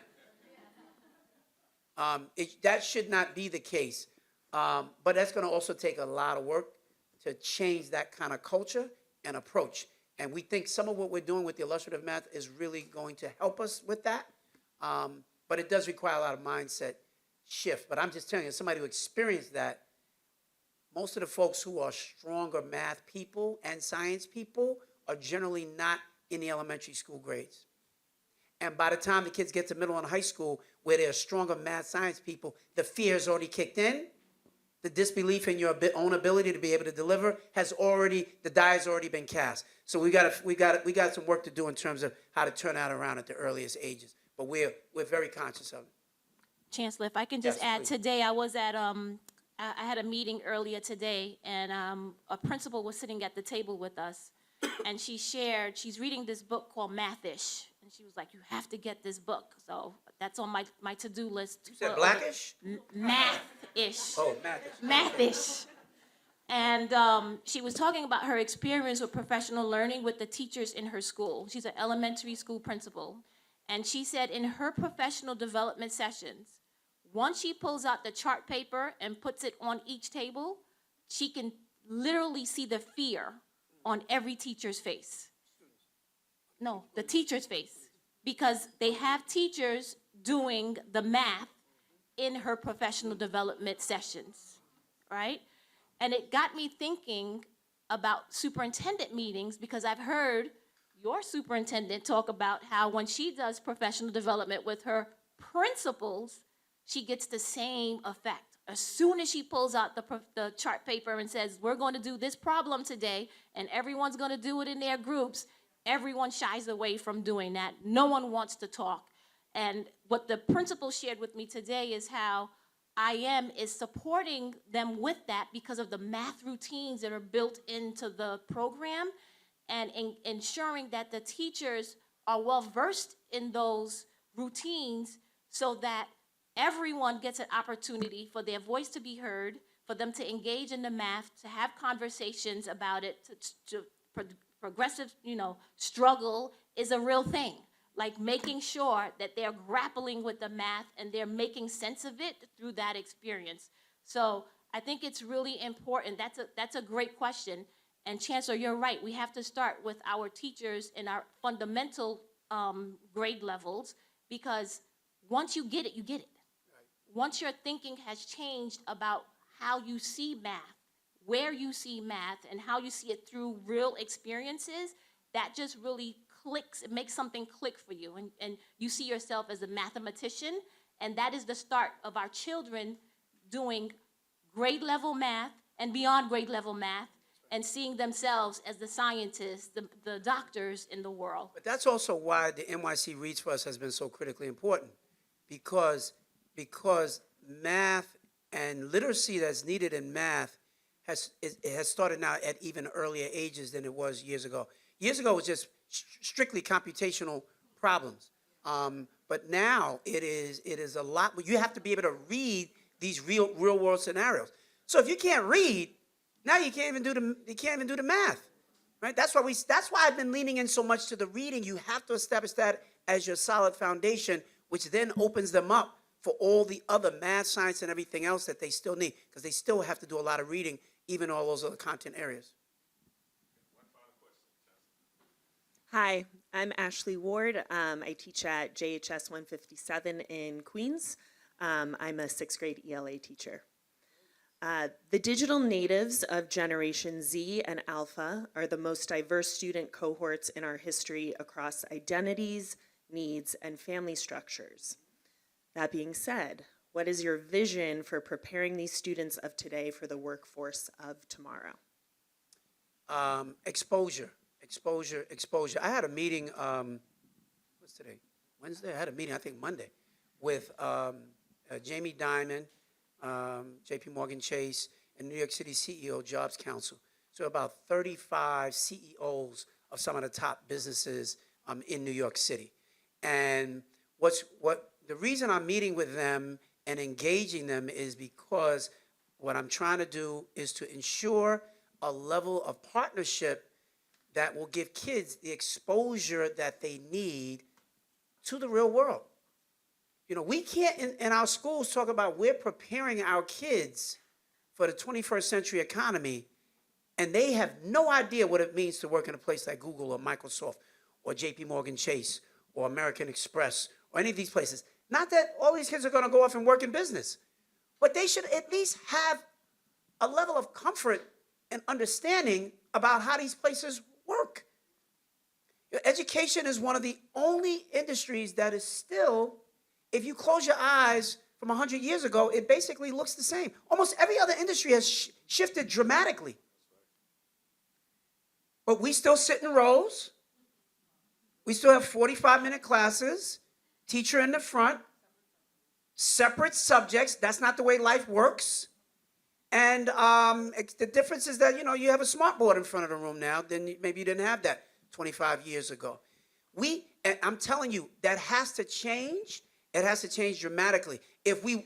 That should not be the case. But that's going to also take a lot of work to change that kind of culture and approach. And we think some of what we're doing with the illustrative math is really going to help us with that. But it does require a lot of mindset shift. But I'm just telling you, somebody who experienced that, most of the folks who are stronger math people and science people are generally not in the elementary school grades. And by the time the kids get to middle and high school, where they're stronger math science people, the fear has already kicked in. The disbelief in your own ability to be able to deliver the die has already been cast. So we got some work to do in terms of how to turn that around at the earliest ages. But we're very conscious of it. Chancellor, if I can just Yes, add, please. today I was at, I had a meeting earlier today, and a principal was sitting at the table with us, and she shared, she's reading this book called Mathish, and she was like, you have to get this book. So that's on my to-do list. You said Blackish? Math-ish. Oh, Mathish. Mathish. And she was talking about her experience with professional learning with the teachers in her school. She's an elementary school principal. And she said in her professional development sessions, once she pulls out the chart paper and puts it on each table, she can literally see the fear on every teacher's face. No, the teacher's face. Because they have teachers doing the math in her professional development sessions, right? And it got me thinking about superintendent meetings, because I've heard your superintendent talk about how when she does professional development with her principals, she gets the same effect. As soon as she pulls out the chart paper and says, we're going to do this problem today, and everyone's going to do it in their groups, everyone shies away from doing that. No one wants to talk. And what the principal shared with me today is how IM is supporting them with that because of the math routines that are built into the program, and ensuring that the teachers are well versed in those routines so that everyone gets an opportunity for their voice to be heard, for them to engage in the math, to have conversations about it, progressive, struggle is a real thing. Like making sure that they're grappling with the math and they're making sense of it through that experience. So I think it's really important. That's a great question. And Chancellor, you're right. We have to start with our teachers in our fundamental grade levels, because once you get it, you get it. Once your thinking has changed about how you see math, where you see math, and how you see it through real experiences, that just really clicks. It makes something click for you, and you see yourself as a mathematician, and that is the start of our children doing grade level math and beyond grade level math, and seeing themselves as the scientists, the doctors in the world. But that's also why the NYC Reads for us has been so critically important, because math and literacy that's needed in math has started now at even earlier ages than it was years ago. Years ago, it was just strictly computational problems. But now it is a lot. You have to be able to read these real world scenarios. So if you can't read, Now you can't even do the math, right? That's why I've been leaning in so much to the reading. You have to establish that as your solid foundation, which then opens them up for all the other math, science, and everything else that they still need, because they still have to do a lot of reading, even all those other content areas. Hi, I'm Ashley Ward. I teach at JHS 157 in Queens. I'm a 6th grade ELA teacher. The digital natives of Generation Z and Alpha are the most diverse student cohorts in our history across identities, needs, and family structures. That being said, what is your vision for preparing these students of today for the workforce of tomorrow? Exposure. I had a meeting, what's today? Wednesday? I had a meeting, I think Monday, with Jamie Dimon, JP Morgan Chase, and New York City CEO Jobs Council. So about 35 CEOs of some of the top businesses in New York City. And the reason I'm meeting with them and engaging them is because what I'm trying to do is to ensure a level of partnership that will give kids the exposure that they need to the real world. You know, we can't in our schools talk about we're preparing our kids for the 21st century economy, and they have no idea what it means to work in a place like Google or Microsoft or JP Morgan Chase or American Express or any of these places. Not that all these kids are going to go off and work in business, but they should at least have a level of comfort and understanding about how these places work. Education is one of the only industries that is still, if you close your eyes from 100 years ago, it basically looks the same. Almost every other industry has shifted dramatically. But we still sit in rows. We still have 45-minute classes, teacher in the front, separate subjects. That's not the way life works. And the difference is that, you have a smart board in front of the room now, then maybe you didn't have that 25 years ago. And I'm telling you, that has to change. It has to change dramatically. These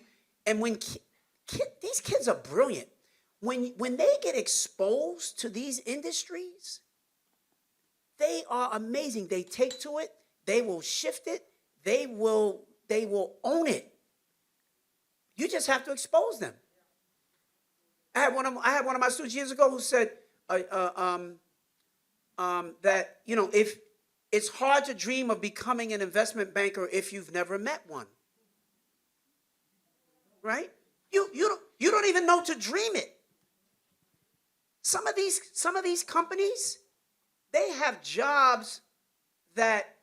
kids are brilliant. When they get exposed to these industries, they are amazing. They take to it. They will shift it. They will own it. You just have to expose them. I had one of my students years ago who said that if it's hard to dream of becoming an investment banker if you've never met one, right? You don't even know to dream it. Some of these companies, they have jobs that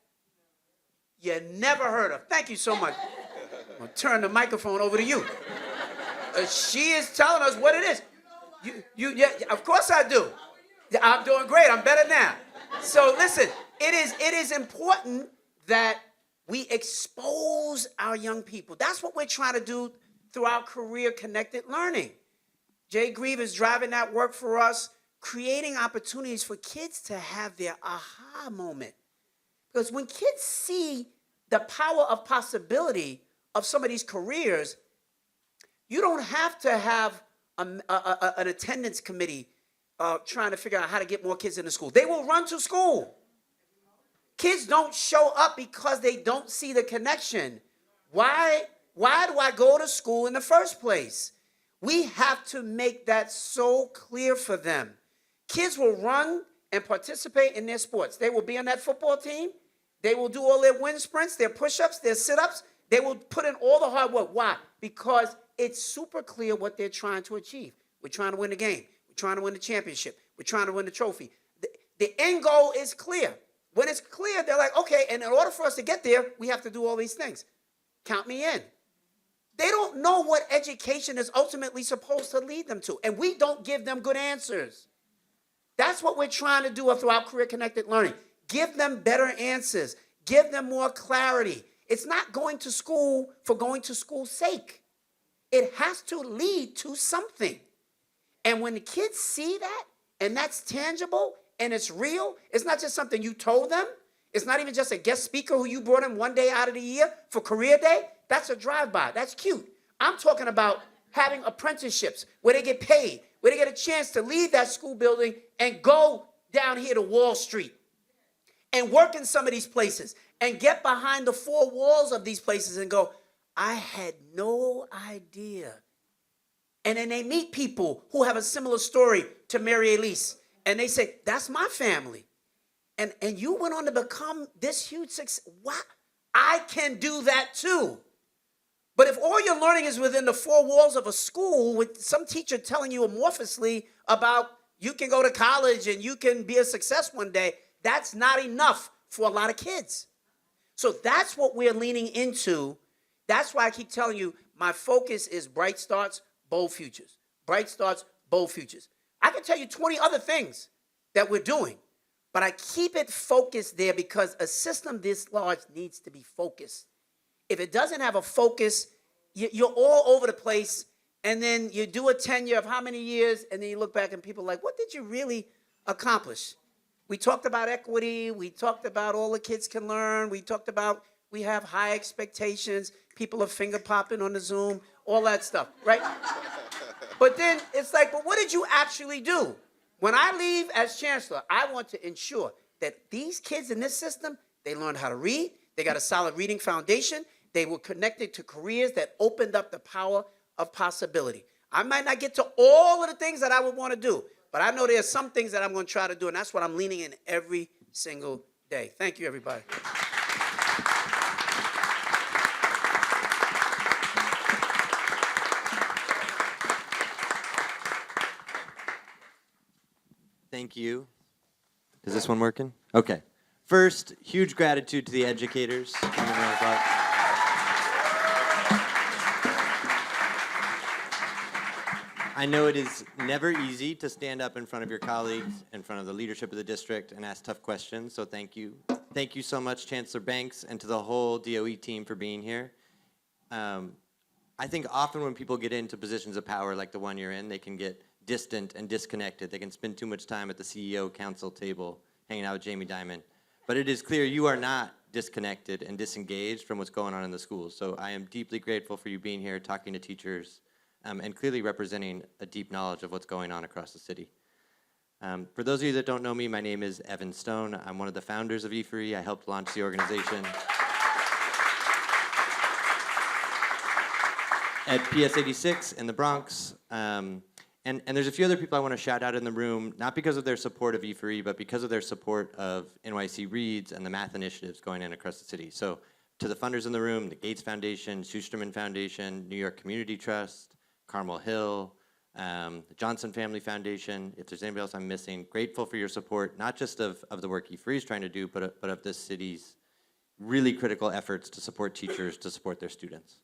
you never heard of. Thank you so much. I'm gonna turn the microphone over to you. She is telling us what it is. Yeah, of course I do. I'm doing great. I'm better now. So listen, it is important that we expose our young people. That's what we're trying to do through our career-connected learning. Jay Grieve is driving that work for us, creating opportunities for kids to have their aha moment. Because when kids see the power of possibility of some of these careers, you don't have to have an attendance committee trying to figure out how to get more kids into school. They will run to school. Kids don't show up because they don't see the connection. Why do I go to school in the first place? We have to make that so clear for them. Kids will run and participate in their sports. They will be on that football team. They will do all their wind sprints, their push-ups, their sit-ups. They will put in all the hard work. Why? Because it's super clear what they're trying to achieve. We're trying to win the game. We're trying to win the championship. We're trying to win the trophy. The end goal is clear. When it's clear, they're like, okay, and in order for us to get there, we have to do all these things. Count me in. They don't know what education is ultimately supposed to lead them to, and we don't give them good answers. That's what we're trying to do through our career-connected learning. Give them better answers. Give them more clarity. It's not going to school for going to school's sake. It has to lead to something. And when the kids see that, and that's tangible, and it's real, it's not just something you told them. It's not even just a guest speaker who you brought in one day out of the year for career day. That's a drive-by. That's cute. I'm talking about having apprenticeships where they get paid, where they get a chance to leave that school building and go down here to Wall Street and work in some of these places and get behind the four walls of these places and go, I had no idea. And then they meet people who have a similar story to Mary Elise. And they say, that's my family. And you went on to become this huge success. What? I can do that too. But if all you're learning is within the four walls of a school with some teacher telling you amorphously about you can go to college and you can be a success one day, that's not enough for a lot of kids. So that's what we're leaning into. That's why I keep telling you, my focus is bright starts, bold futures. Bright starts, bold futures. I can tell you 20 other things that we're doing, but I keep it focused there because a system this large needs to be focused. If it doesn't have a focus, you're all over the place, and then you do a tenure of how many years, and then you look back and people are like, what did you really accomplish? We talked about equity. We talked about all the kids can learn. We talked about we have high expectations. People are finger popping on the Zoom, all that stuff, right? But then it's like, but what did you actually do? When I leave as chancellor, I want to ensure that these kids in this system, they learned how to read. They got a solid reading foundation. They were connected to careers that opened up the power of possibility. I might not get to all of the things that I would want to do, but I know there's some things that I'm going to try to do, and that's what I'm leaning in every single day. Thank you, everybody. Thank you. Is this one working? Okay. First, huge gratitude to the educators. I know it is never easy to stand up in front of your colleagues, in front of the leadership of the district, and ask tough questions, so thank you. Thank you so much, Chancellor Banks, and to the whole DOE team for being here. I think often when people get into positions of power like the one you're in, they can get distant and disconnected. They can spend too much time at the CEO council table hanging out with Jamie Dimon. But it is clear you are not disconnected and disengaged from what's going on in the schools. So I am deeply grateful for you being here, talking to teachers, and clearly representing a deep knowledge of what's going on across the city. For those of you that don't know me, my name is Evan Stone. I'm one of the founders of E4E. I helped launch the organization at PS 86 in the Bronx. And there's a few other people I want to shout out in the room, not because of their support of E4E, but because of their support of NYC Reads and the math initiatives going in across the city. So to the funders in the room, the Gates Foundation, Schusterman Foundation, New York Community Trust, Carmel Hill, the Johnson Family Foundation, if there's anybody else I'm missing, grateful for your support, not just of the work E4E is trying to do, but of this city's really critical efforts to support teachers, to support their students.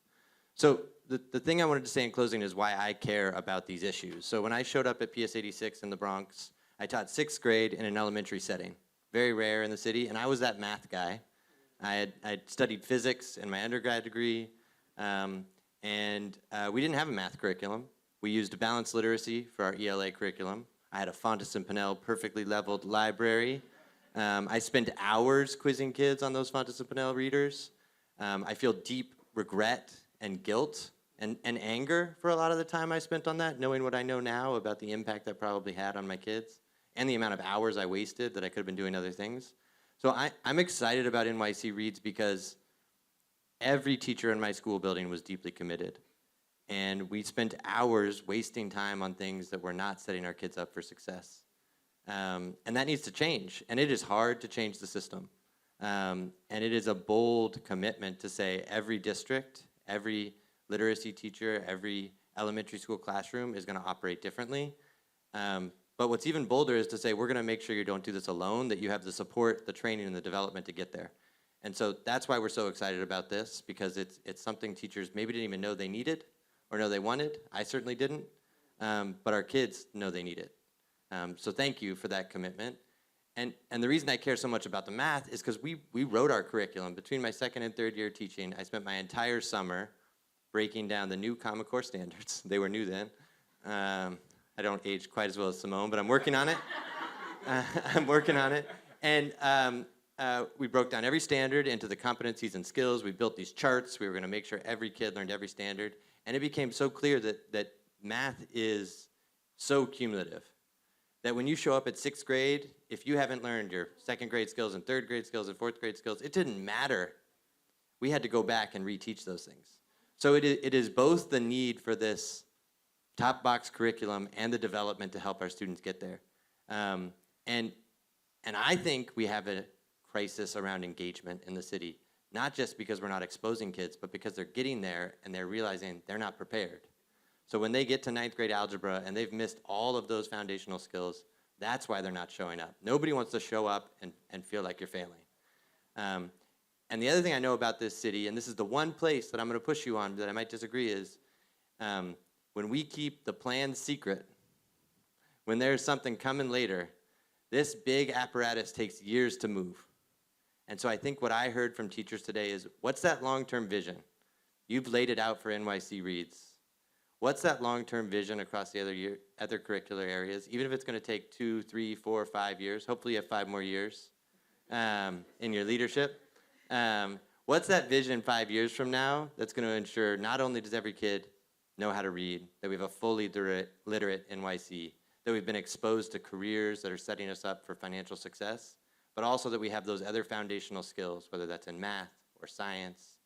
So the thing I wanted to say in closing is why I care about these issues. So when I showed up at PS 86 in the Bronx, I taught 6th grade in an elementary setting. Very rare in the city, and I was that math guy. I'd studied physics in my undergrad degree, and we didn't have a math curriculum. We used balanced literacy for our ELA curriculum. I had a Fontes and Pinnell perfectly leveled library. I spent hours quizzing kids on those Fontes and Pinnell readers. I feel deep regret and guilt and anger for a lot of the time I spent on that, knowing what I know now about the impact that probably had on my kids and the amount of hours I wasted that I could have been doing other things. So I'm excited about NYC Reads because every teacher in my school building was deeply committed. And we spent hours wasting time on things that were not setting our kids up for success. And that needs to change. And it is hard to change the system. And it is a bold commitment to say every district, every literacy teacher, every elementary school classroom is going to operate differently. But what's even bolder is to say we're going to make sure you don't do this alone, that you have the support, the training, and the development to get there. And so that's why we're so excited about this, because it's something teachers maybe didn't even know they needed or know they wanted. I certainly didn't. But our kids know they need it. So thank you for that commitment. And the reason I care so much about the math is because we wrote our curriculum. Between my 2nd and 3rd year teaching, I spent my entire summer breaking down the new Common Core standards. They were new then. I don't age quite as well as Simone, but I'm working on it. I'm working on it. And we broke down every standard into the competencies and skills. We built these charts. We were going to make sure every kid learned every standard. And it became so clear that math is so cumulative that when you show up at 6th grade, if you haven't learned your 2nd grade skills and 3rd grade skills and 4th grade skills, it didn't matter. We had to go back and reteach those things. So it is both the need for this top box curriculum and the development to help our students get there. And I think we have a crisis around engagement in the city, not just because we're not exposing kids, but because they're getting there and they're realizing they're not prepared. So when they get to 9th grade algebra and they've missed all of those foundational skills, that's why they're not showing up. Nobody wants to show up and feel like you're failing. And the other thing I know about this city, and this is the one place that I'm going to push you on that I might disagree, is when we keep the plan secret, when there's something coming later, this big apparatus takes years to move. And so I think what I heard from teachers today is, what's that long-term vision? You've laid it out for NYC Reads. What's that long-term vision across the other curricular areas, even if it's going to take 2, 3, 4, 5 years? Hopefully you have 5 more years in your leadership. What's that vision 5 years from now that's going to ensure not only does every kid know how to read, that we have a fully literate NYC, that we've been exposed to careers that are setting us up for financial success, but also that we have those other foundational skills, whether that's in math or science,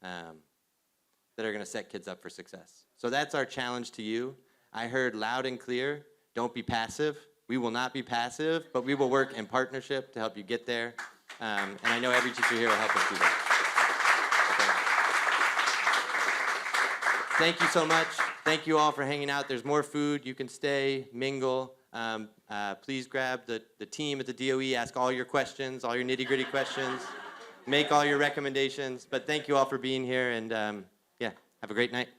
that are going to set kids up for success. So that's our challenge to you. I heard loud and clear, don't be passive. We will not be passive, but we will work in partnership to help you get there. And I know every teacher here will help us do that. So, thank you so much. Thank you all for hanging out. There's more food. You can stay, mingle. Please grab the team at the DOE, ask all your questions, all your nitty-gritty questions, make all your recommendations. But thank you all for being here, and yeah, have a great night.